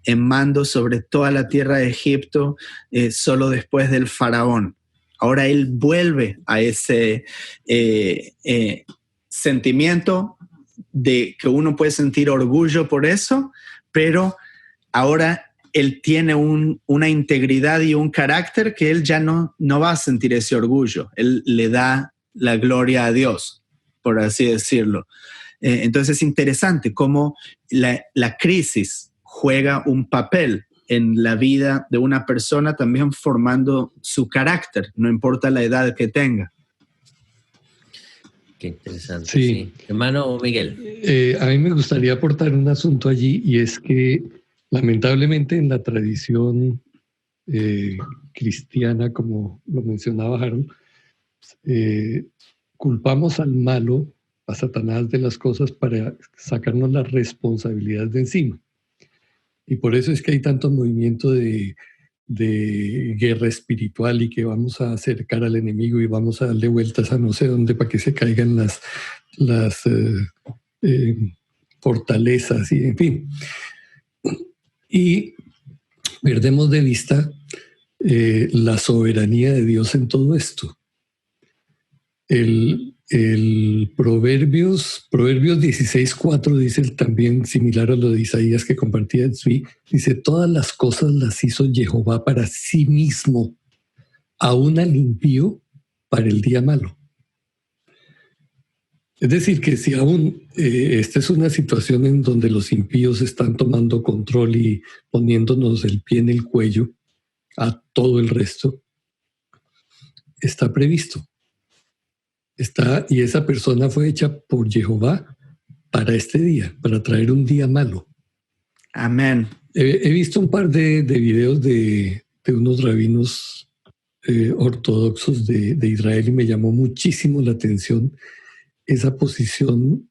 D: en mando sobre toda la tierra de Egipto, solo después del faraón. Ahora él vuelve a ese sentimiento de que uno puede sentir orgullo por eso, pero ahora él tiene una integridad y un carácter que él ya no va a sentir ese orgullo. Él le da la gloria a Dios, por así decirlo. Entonces es interesante cómo la crisis juega un papel en la vida de una persona, también formando su carácter, no importa la edad que tenga.
B: Qué interesante.
C: Sí.
B: Hermano Miguel.
C: A mí me gustaría aportar un asunto allí, y es que lamentablemente en la tradición cristiana, como lo mencionaba Harold, culpamos al malo, a Satanás, de las cosas para sacarnos la responsabilidad de encima. Y por eso es que hay tanto movimiento de guerra espiritual y que vamos a acercar al enemigo y vamos a darle vueltas a no sé dónde para que se caigan las fortalezas y en fin. Y perdemos de vista la soberanía de Dios en todo esto. El Proverbios 16:4 dice también, similar a lo de Isaías que compartía Tzvi, dice: todas las cosas las hizo Jehová para sí mismo, aún al impío para el día malo. Es decir, que si aún esta es una situación en donde los impíos están tomando control y poniéndonos el pie en el cuello a todo el resto, está previsto. Y esa persona fue hecha por Jehová para este día, para traer un día malo.
D: Amén.
C: He visto un par de videos de unos rabinos ortodoxos de Israel y me llamó muchísimo la atención esa posición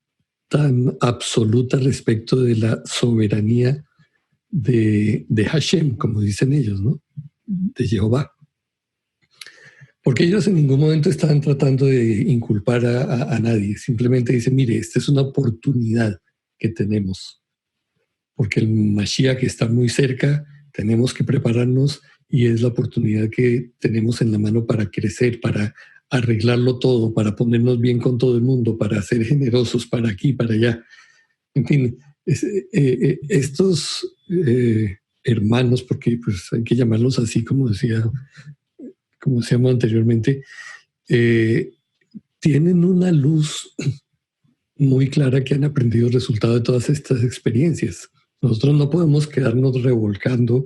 C: tan absoluta respecto de la soberanía de Hashem, como dicen ellos, ¿no? De Jehová. Porque ellos en ningún momento estaban tratando de inculpar a nadie. Simplemente dicen, mire, esta es una oportunidad que tenemos. Porque el Mashiach está muy cerca, tenemos que prepararnos y es la oportunidad que tenemos en la mano para crecer, para arreglarlo todo, para ponernos bien con todo el mundo, para ser generosos, para aquí, para allá. En fin, estos hermanos, porque pues hay que llamarlos así, como decíamos anteriormente, tienen una luz muy clara que han aprendido el resultado de todas estas experiencias. Nosotros no podemos quedarnos revolcando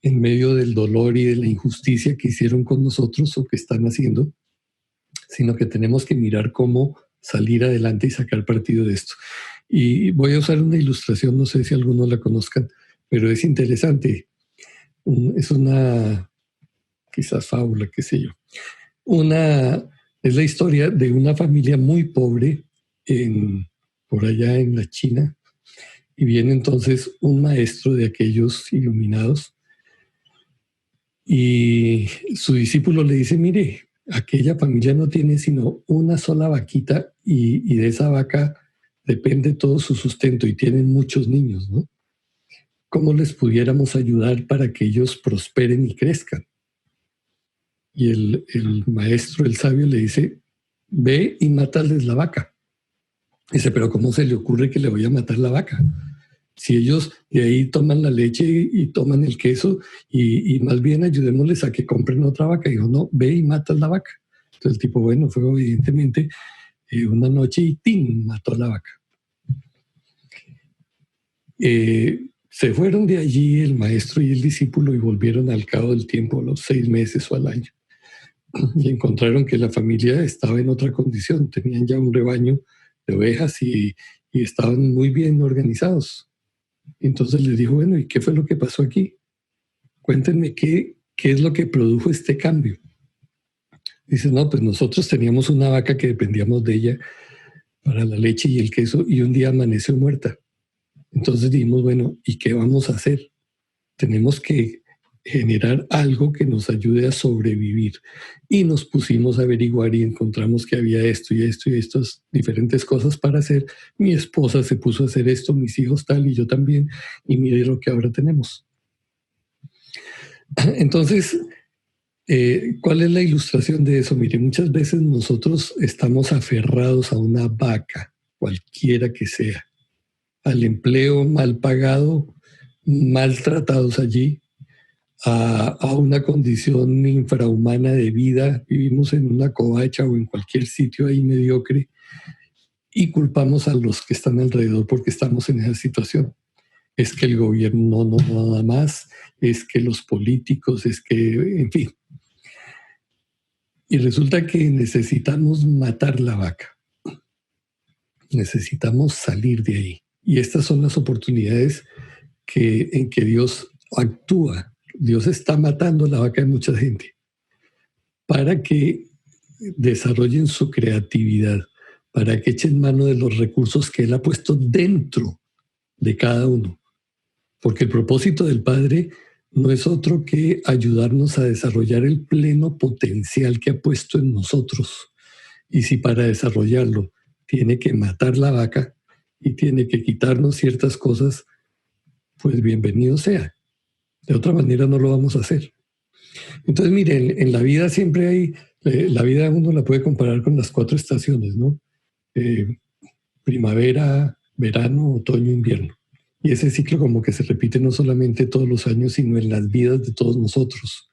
C: en medio del dolor y de la injusticia que hicieron con nosotros o que están haciendo, sino que tenemos que mirar cómo salir adelante y sacar partido de esto. Y voy a usar una ilustración, no sé si algunos la conozcan, pero es interesante. Es una, quizás fábula, qué sé yo. Es la historia de una familia muy pobre por allá en la China, y viene entonces un maestro de aquellos iluminados y su discípulo le dice, mire, aquella familia no tiene sino una sola vaquita y de esa vaca depende todo su sustento y tienen muchos niños, ¿no? ¿Cómo les pudiéramos ayudar para que ellos prosperen y crezcan? Y el maestro, el sabio, le dice, ve y mátales la vaca. Dice, pero ¿cómo se le ocurre que le voy a matar la vaca? Si ellos de ahí toman la leche y toman el queso y más bien ayudémosles a que compren otra vaca. Dijo, no, ve y matas la vaca. Entonces el tipo, bueno, fue evidentemente una noche y ¡tin! Mató la vaca. Se fueron de allí el maestro y el discípulo y volvieron al cabo del tiempo, a los 6 meses o al año. Y encontraron que la familia estaba en otra condición. Tenían ya un rebaño de ovejas y estaban muy bien organizados. Entonces les dijo, bueno, ¿y qué fue lo que pasó aquí? Cuéntenme qué es lo que produjo este cambio. Dice, no, pues nosotros teníamos una vaca que dependíamos de ella para la leche y el queso y un día amaneció muerta. Entonces dijimos, bueno, ¿y qué vamos a hacer? Tenemos que generar algo que nos ayude a sobrevivir. Y nos pusimos a averiguar y encontramos que había esto y esto y estas diferentes cosas para hacer. Mi esposa se puso a hacer esto, mis hijos tal y yo también. Y mire lo que ahora tenemos. Entonces, ¿cuál es la ilustración de eso? Mire, muchas veces nosotros estamos aferrados a una vaca, cualquiera que sea, al empleo mal pagado, maltratados allí, a una condición infrahumana de vida. Vivimos en una covacha o en cualquier sitio ahí mediocre y culpamos a los que están alrededor porque estamos en esa situación. Es que el gobierno no nada más, es que los políticos, es que, en fin. Y resulta que necesitamos matar la vaca. Necesitamos salir de ahí. Y estas son las oportunidades en que Dios actúa. Dios está matando la vaca de mucha gente para que desarrollen su creatividad, para que echen mano de los recursos que Él ha puesto dentro de cada uno. Porque el propósito del Padre no es otro que ayudarnos a desarrollar el pleno potencial que ha puesto en nosotros. Y si para desarrollarlo tiene que matar la vaca y tiene que quitarnos ciertas cosas, pues bienvenido sea. De otra manera no lo vamos a hacer. Entonces, miren, en la vida siempre hay, la vida uno la puede comparar con las 4 estaciones, ¿no? Primavera, verano, otoño, invierno. Y ese ciclo como que se repite no solamente todos los años, sino en las vidas de todos nosotros.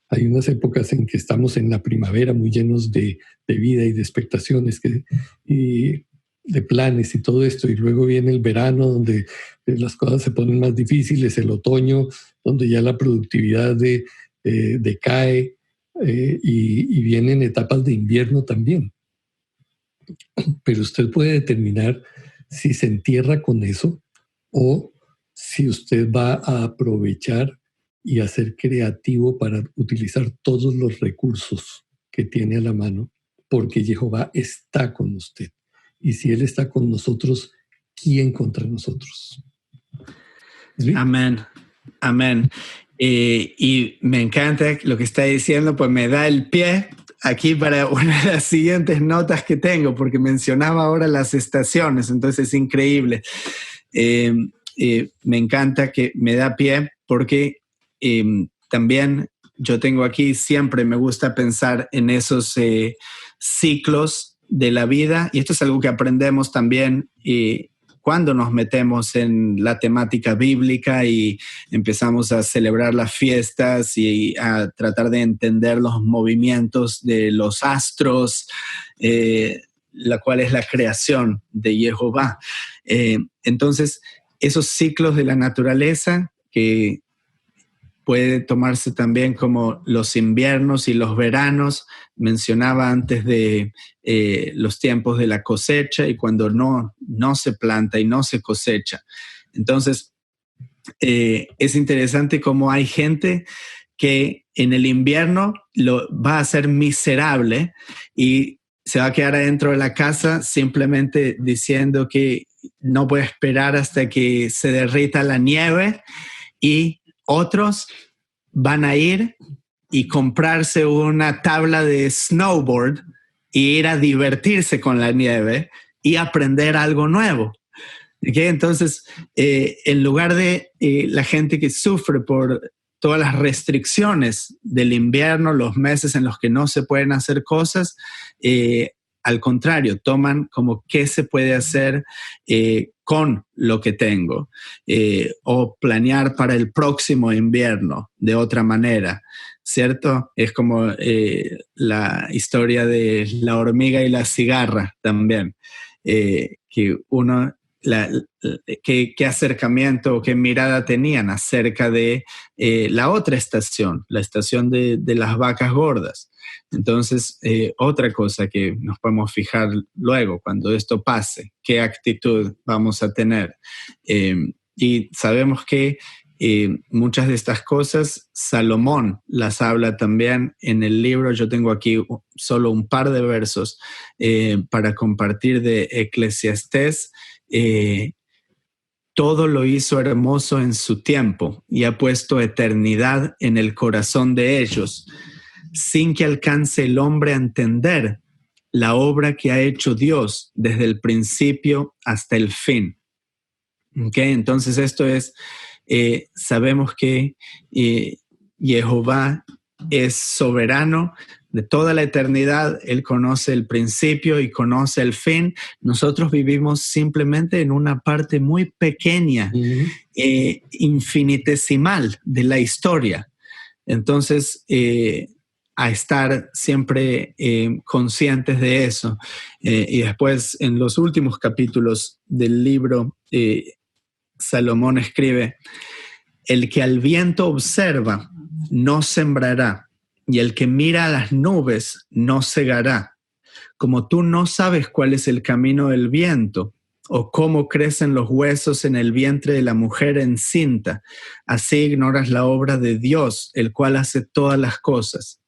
C: Hay unas épocas en que estamos en la primavera muy llenos de vida y de expectaciones y de planes y todo esto, y luego viene el verano donde las cosas se ponen más difíciles, el otoño donde ya la productividad decae y vienen etapas de invierno también. Pero usted puede determinar si se entierra con eso o si usted va a aprovechar y a ser creativo para utilizar todos los recursos que tiene a la mano, porque Jehová está con usted. Y si Él está con nosotros, ¿quién contra nosotros? ¿Sí?
D: Amén. Amén. Y me encanta lo que está diciendo, pues me da el pie aquí para una de las siguientes notas que tengo, porque mencionaba ahora las estaciones, entonces es increíble. Me encanta que me da pie porque también yo tengo aquí, siempre me gusta pensar en esos ciclos de la vida, y esto es algo que aprendemos también cuando nos metemos en la temática bíblica y empezamos a celebrar las fiestas y a tratar de entender los movimientos de los astros, la cual es la creación de Jehová. Entonces, esos ciclos de la naturaleza que puede tomarse también como los inviernos y los veranos. Mencionaba antes de los tiempos de la cosecha y cuando no se planta y no se cosecha. Entonces, es interesante cómo hay gente que en el invierno lo va a ser miserable y se va a quedar adentro de la casa simplemente diciendo que no puede esperar hasta que se derrita la nieve, y otros van a ir y comprarse una tabla de snowboard y ir a divertirse con la nieve y aprender algo nuevo. ¿Okay? Entonces, en lugar de la gente que sufre por todas las restricciones del invierno, los meses en los que no se pueden hacer cosas, al contrario, toman como qué se puede hacer con lo que tengo, o planear para el próximo invierno de otra manera, ¿cierto? Es como la historia de la hormiga y la cigarra también, que uno... ¿Qué acercamiento o qué mirada tenían acerca de la otra estación, la estación de las vacas gordas? Entonces, otra cosa que nos podemos fijar luego cuando esto pase, qué actitud vamos a tener. Y sabemos que muchas de estas cosas Salomón las habla también en el libro. Yo tengo aquí solo un par de versos para compartir de Eclesiastés. Todo lo hizo hermoso en su tiempo y ha puesto eternidad en el corazón de ellos, sin que alcance el hombre a entender la obra que ha hecho Dios desde el principio hasta el fin. ¿Okay? Entonces esto es, sabemos que Jehová es soberano de toda la eternidad. Él conoce el principio y conoce el fin. Nosotros vivimos simplemente en una parte muy pequeña, infinitesimal de la historia. Entonces, a estar siempre conscientes de eso. Y después, en los últimos capítulos del libro, Salomón escribe: el que al viento observa no sembrará, y el que mira a las nubes no segará. Como tú no sabes cuál es el camino del viento, o cómo crecen los huesos en el vientre de la mujer encinta, así ignoras la obra de Dios, el cual hace todas las cosas.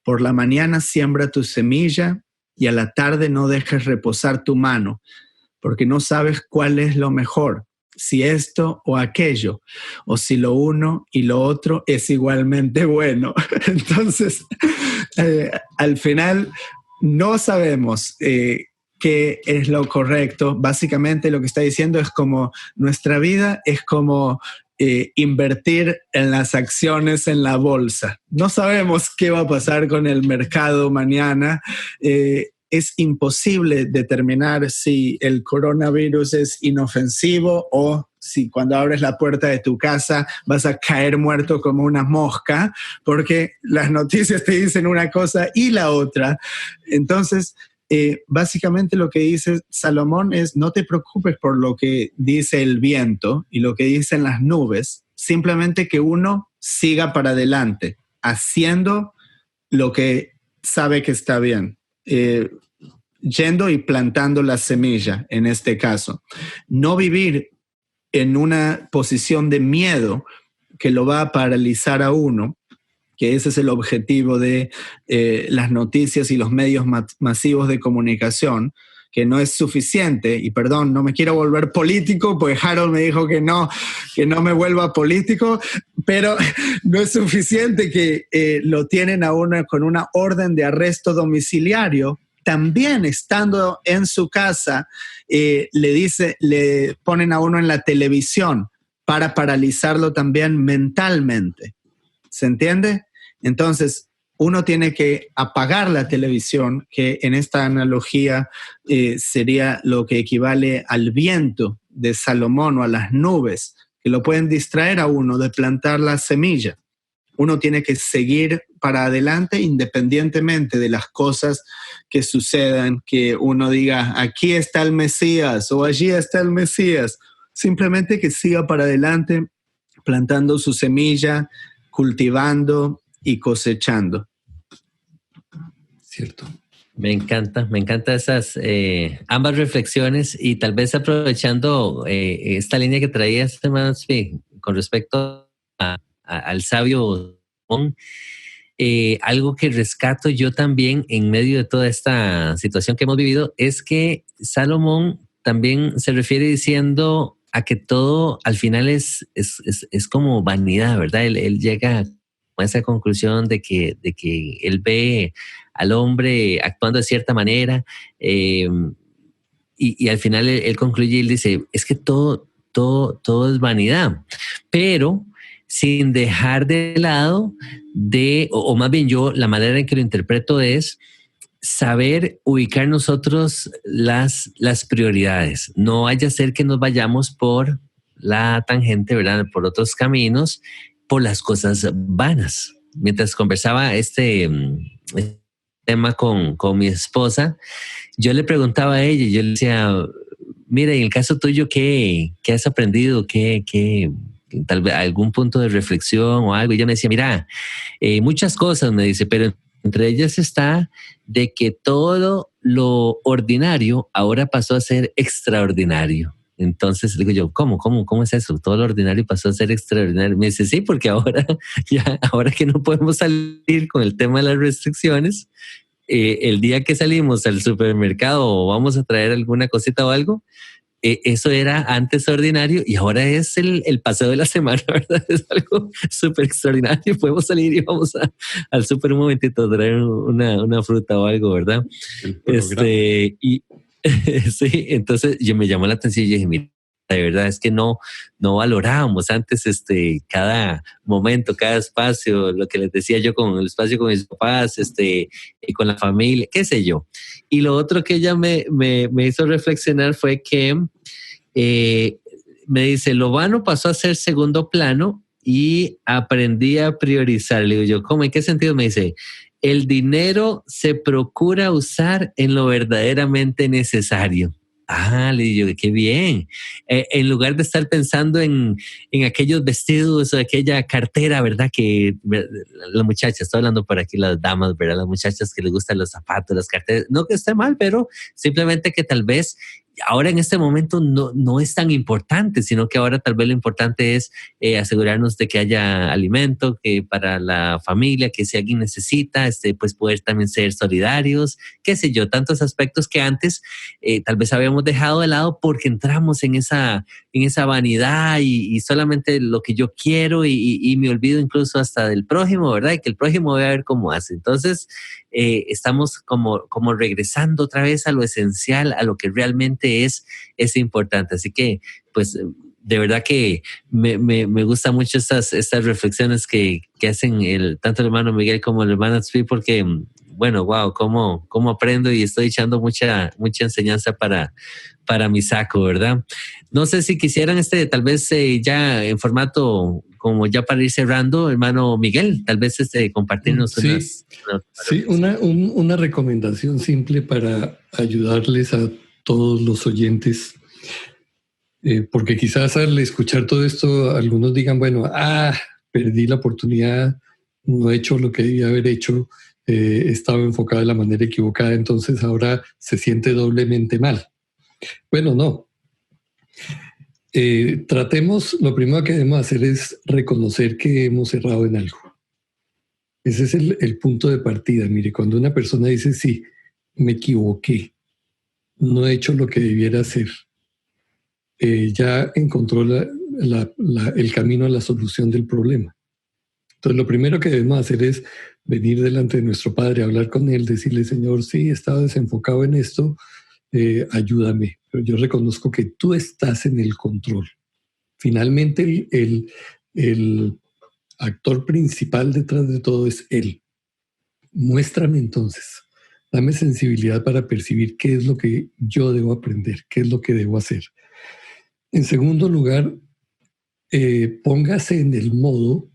D: Por la mañana siembra tu semilla, y a la tarde no dejes reposar tu mano, porque no sabes cuál es lo mejor, si esto o aquello, o si lo uno y lo otro es igualmente bueno. Entonces, al final no sabemos qué es lo correcto. Básicamente lo que está diciendo es como nuestra vida es como invertir en las acciones en la bolsa. No sabemos qué va a pasar con el mercado mañana. Es imposible determinar si el coronavirus es inofensivo o si cuando abres la puerta de tu casa vas a caer muerto como una mosca, porque las noticias te dicen una cosa y la otra. Entonces, básicamente lo que dice Salomón es: no te preocupes por lo que dice el viento y lo que dicen las nubes, simplemente que uno siga para adelante, haciendo lo que sabe que está bien. Yendo y plantando la semilla, en este caso. No vivir en una posición de miedo que lo va a paralizar a uno, que ese es el objetivo de las noticias y los medios masivos de comunicación, que no es suficiente. Y perdón, no me quiero volver político, pues Harold me dijo que no me vuelva político, pero no es suficiente que lo tienen a uno con una orden de arresto domiciliario. También estando en su casa, le ponen a uno en la televisión para paralizarlo también mentalmente. ¿Se entiende? Entonces, uno tiene que apagar la televisión, que en esta analogía sería lo que equivale al viento de Salomón o a las nubes, que lo pueden distraer a uno de plantar la semilla. Uno tiene que seguir para adelante independientemente de las cosas que sucedan, que uno diga, aquí está el Mesías o allí está el Mesías. simplemente que siga para adelante, plantando su semilla, cultivando y cosechando.
C: Cierto.
B: Me encanta esas ambas reflexiones y tal vez aprovechando esta línea que traías, hermano Zvi, con respecto al sabio Salomón, algo que rescato yo también en medio de toda esta situación que hemos vivido es que Salomón también se refiere diciendo a que todo al final es como vanidad, ¿verdad? Él llega a esa conclusión de que él ve al hombre actuando de cierta manera y al final él concluye y él dice, es que todo es vanidad, pero sin dejar de lado o más bien yo, la manera en que lo interpreto es saber ubicar nosotros las prioridades. No vaya a ser que nos vayamos por la tangente, ¿verdad? Por otros caminos, por las cosas vanas. Mientras conversaba este tema con mi esposa, yo le preguntaba a ella, yo le decía, mira, en el caso tuyo, ¿qué has aprendido? ¿Qué tal vez algún punto de reflexión o algo? Y ella me decía, mira, muchas cosas, me dice, pero entre ellas está de que todo lo ordinario ahora pasó a ser extraordinario. Entonces digo yo, ¿cómo es eso? Todo lo ordinario pasó a ser extraordinario. Me dice, sí, porque ahora que no podemos salir con el tema de las restricciones, el día que salimos al supermercado o vamos a traer alguna cosita o algo, eso era antes ordinario y ahora es el paseo de la semana, ¿verdad? Es algo súper extraordinario. Podemos salir y vamos al súper un momentito a traer una fruta o algo, ¿verdad? Sí, entonces yo me llamó la atención y dije, mira, de verdad es que no valorábamos antes cada momento, cada espacio, lo que les decía yo con el espacio con mis papás, con la familia, qué sé yo. Y lo otro que ella me hizo reflexionar fue que me dice, lo vano pasó a ser segundo plano y aprendí a priorizar. Le digo yo, ¿cómo? ¿En qué sentido? Me dice, el dinero se procura usar en lo verdaderamente necesario. Le digo, qué bien. En lugar de estar pensando en aquellos vestidos o aquella cartera, ¿verdad? Que las muchachas, estoy hablando por aquí, las damas, ¿verdad? Las muchachas que les gustan los zapatos, las carteras. No que esté mal, pero simplemente que tal vez ahora en este momento no es tan importante, sino que ahora tal vez lo importante es asegurarnos de que haya alimento que para la familia, que si alguien necesita, pues poder también ser solidarios, qué sé yo, tantos aspectos que antes tal vez habíamos dejado de lado porque entramos en esa vanidad y solamente lo que yo quiero y me olvido incluso hasta del prójimo, ¿verdad? Y que el prójimo va a ver cómo hace. Entonces, estamos como regresando otra vez a lo esencial, a lo que realmente es importante. Así que, pues, de verdad que me gusta mucho estas reflexiones que hacen tanto el hermano Miguel como el hermano Zvi, porque, bueno, wow, cómo aprendo y estoy echando mucha enseñanza para mi saco, ¿verdad? No sé si quisieran tal vez ya en formato como ya para ir cerrando, hermano Miguel, tal vez compartirnos
C: una recomendación simple para ayudarles a todos los oyentes, porque quizás al escuchar todo esto algunos digan, bueno, perdí la oportunidad, no he hecho lo que debía haber hecho, estaba enfocado de la manera equivocada, entonces ahora se siente doblemente mal. Bueno, no. Lo primero que debemos hacer es reconocer que hemos errado en algo. Ese es el punto de partida. Mire, cuando una persona dice, sí, me equivoqué, no he hecho lo que debiera hacer, ya encontró el camino a la solución del problema. Entonces, lo primero que debemos hacer es venir delante de nuestro Padre, hablar con Él, decirle, Señor, sí, he estado desenfocado en esto, ayúdame. Pero yo reconozco que tú estás en el control. Finalmente, el actor principal detrás de todo es Él. Muéstrame entonces, dame sensibilidad para percibir qué es lo que yo debo aprender, qué es lo que debo hacer. En segundo lugar, póngase en el modo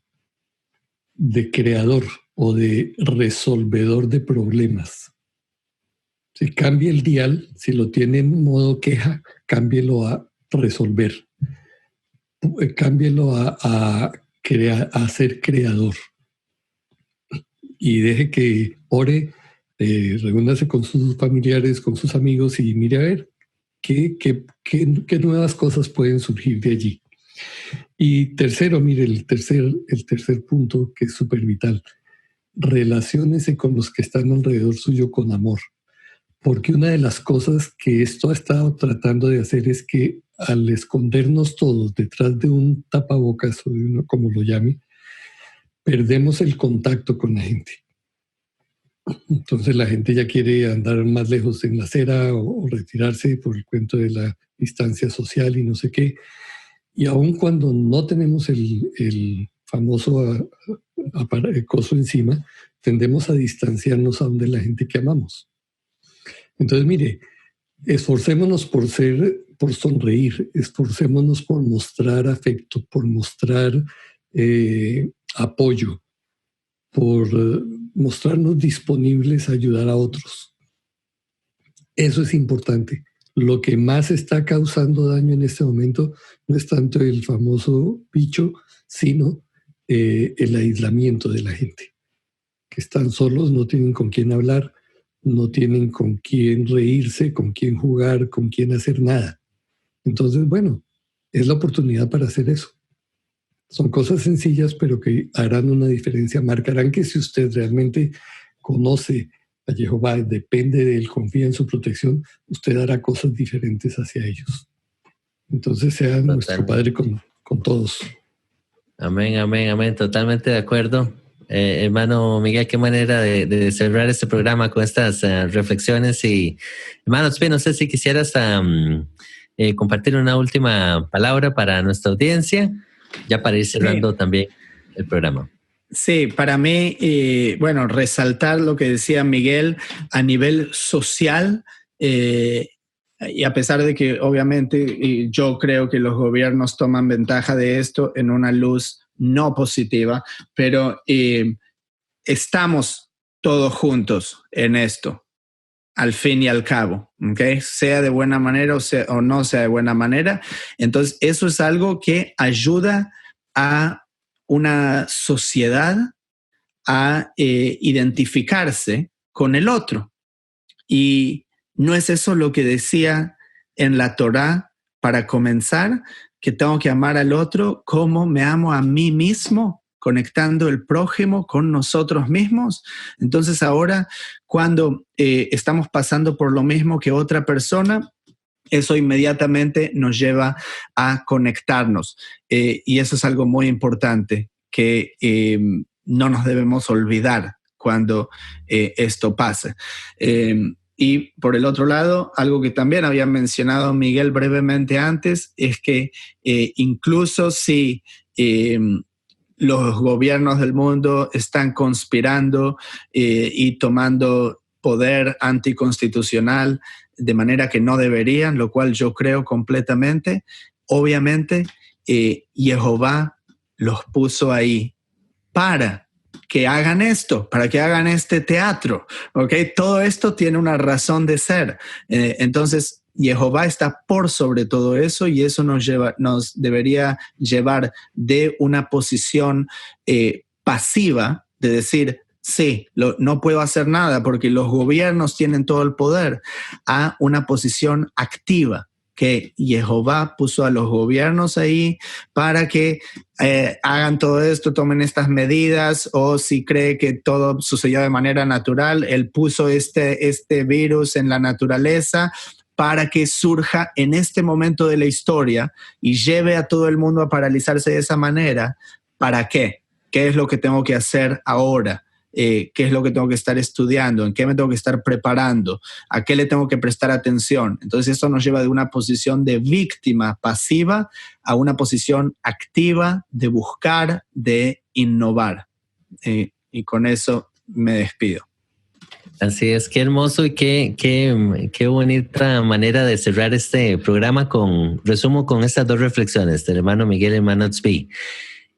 C: de creador o de resolvedor de problemas. Si cambie el dial, si lo tiene en modo queja, cámbielo a resolver. cámbielo a ser creador. Y deje que ore, reúnase con sus familiares, con sus amigos y mire a ver qué nuevas cosas pueden surgir de allí. Y tercero, mire, el tercer punto que es súper vital. Relaciónese con los que están alrededor suyo con amor. Porque una de las cosas que esto ha estado tratando de hacer es que al escondernos todos detrás de un tapabocas o de uno, como lo llame, perdemos el contacto con la gente. Entonces la gente ya quiere andar más lejos en la acera o retirarse por el cuento de la distancia social y no sé qué. Y aun cuando no tenemos el famoso coso encima, tendemos a distanciarnos aún de la gente que amamos. Entonces, mire, esforcémonos por sonreír, esforcémonos por mostrar afecto, por mostrar apoyo, por mostrarnos disponibles a ayudar a otros. Eso es importante. Lo que más está causando daño en este momento no es tanto el famoso bicho, sino el aislamiento de la gente. Que están solos, no tienen con quién hablar, no tienen con quién reírse, con quién jugar, con quién hacer nada. Entonces, bueno, es la oportunidad para hacer eso. Son cosas sencillas, pero que harán una diferencia. Marcarán que si usted realmente conoce a Jehová, depende de él, confía en su protección, usted hará cosas diferentes hacia ellos. Entonces sea nuestro Padre con todos.
B: Amén, amén, amén. Totalmente de acuerdo. Hermano Miguel, qué manera de cerrar este programa con estas reflexiones. Y hermano Tzvi, no sé si quisieras compartir una última palabra para nuestra audiencia, ya para ir cerrando también el programa.
D: Sí, para mí, bueno, resaltar lo que decía Miguel a nivel social, y a pesar de que obviamente yo creo que los gobiernos toman ventaja de esto en una luz no positiva, pero estamos todos juntos en esto, al fin y al cabo, ¿okay? Sea de buena manera o no sea de buena manera. Entonces, eso es algo que ayuda a una sociedad a identificarse con el otro. Y no es eso lo que decía en la Torá para comenzar, que tengo que amar al otro como me amo a mí mismo, conectando el prójimo con nosotros mismos. Entonces ahora, cuando estamos pasando por lo mismo que otra persona, eso inmediatamente nos lleva a conectarnos. Y eso es algo muy importante que no nos debemos olvidar cuando esto pasa. Y por el otro lado, algo que también había mencionado Miguel brevemente antes, es que incluso si los gobiernos del mundo están conspirando y tomando poder anticonstitucional de manera que no deberían, lo cual yo creo completamente, obviamente Jehová los puso ahí para que hagan esto, para que hagan este teatro, ¿ok? Todo esto tiene una razón de ser. Entonces, Jehová está por sobre todo eso y eso nos debería llevar de una posición pasiva, de decir, sí, no puedo hacer nada porque los gobiernos tienen todo el poder, a una posición activa, que Jehová puso a los gobiernos ahí para que hagan todo esto, tomen estas medidas, o si cree que todo sucedió de manera natural, él puso este virus en la naturaleza para que surja en este momento de la historia y lleve a todo el mundo a paralizarse de esa manera. ¿Para qué? ¿Qué es lo que tengo que hacer ahora? ¿Qué es lo que tengo que estar estudiando? ¿En qué me tengo que estar preparando? ¿A qué le tengo que prestar atención? Entonces esto nos lleva de una posición de víctima pasiva a una posición activa de buscar, de innovar. Y con eso me despido.
B: Así es, qué hermoso y qué bonita manera de cerrar este programa. Resumo con estas dos reflexiones del hermano Miguel y hermano Tzvi.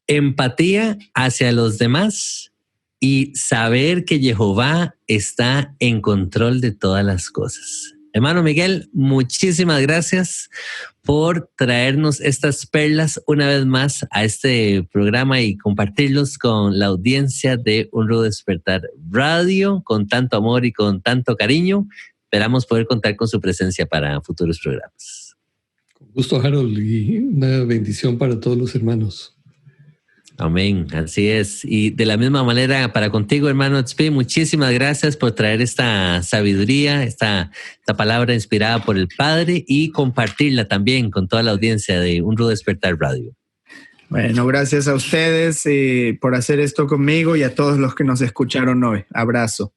B: Empatía hacia los demás y saber que Jehová está en control de todas las cosas. Hermano Miguel, muchísimas gracias por traernos estas perlas una vez más a este programa y compartirlos con la audiencia de Un Rudo Despertar Radio con tanto amor y con tanto cariño. Esperamos poder contar con su presencia para futuros programas.
C: Con gusto, Harold, y una bendición para todos los hermanos.
B: Amén, así es. Y de la misma manera para contigo, hermano Tzvi, muchísimas gracias por traer esta sabiduría, esta palabra inspirada por el Padre y compartirla también con toda la audiencia de Un Rudo Despertar Radio.
D: Bueno, gracias a ustedes por hacer esto conmigo y a todos los que nos escucharon hoy. Abrazo.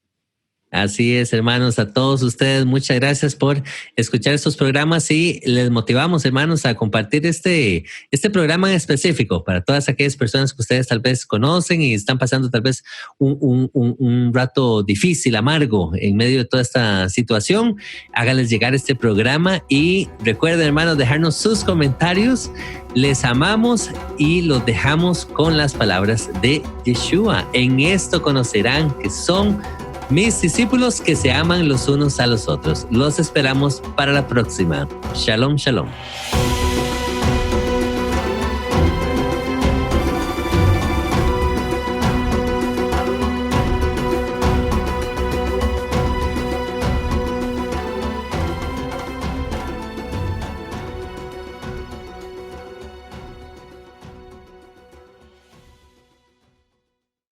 B: Así es, hermanos, a todos ustedes, muchas gracias por escuchar estos programas y les motivamos, hermanos, a compartir este programa en específico para todas aquellas personas que ustedes tal vez conocen y están pasando tal vez un rato difícil, amargo en medio de toda esta situación. Háganles llegar este programa y recuerden, hermanos, dejarnos sus comentarios. Les amamos y los dejamos con las palabras de Yeshua. En esto conocerán que son mis discípulos que se aman los unos a los otros. Los esperamos para la próxima. Shalom, shalom.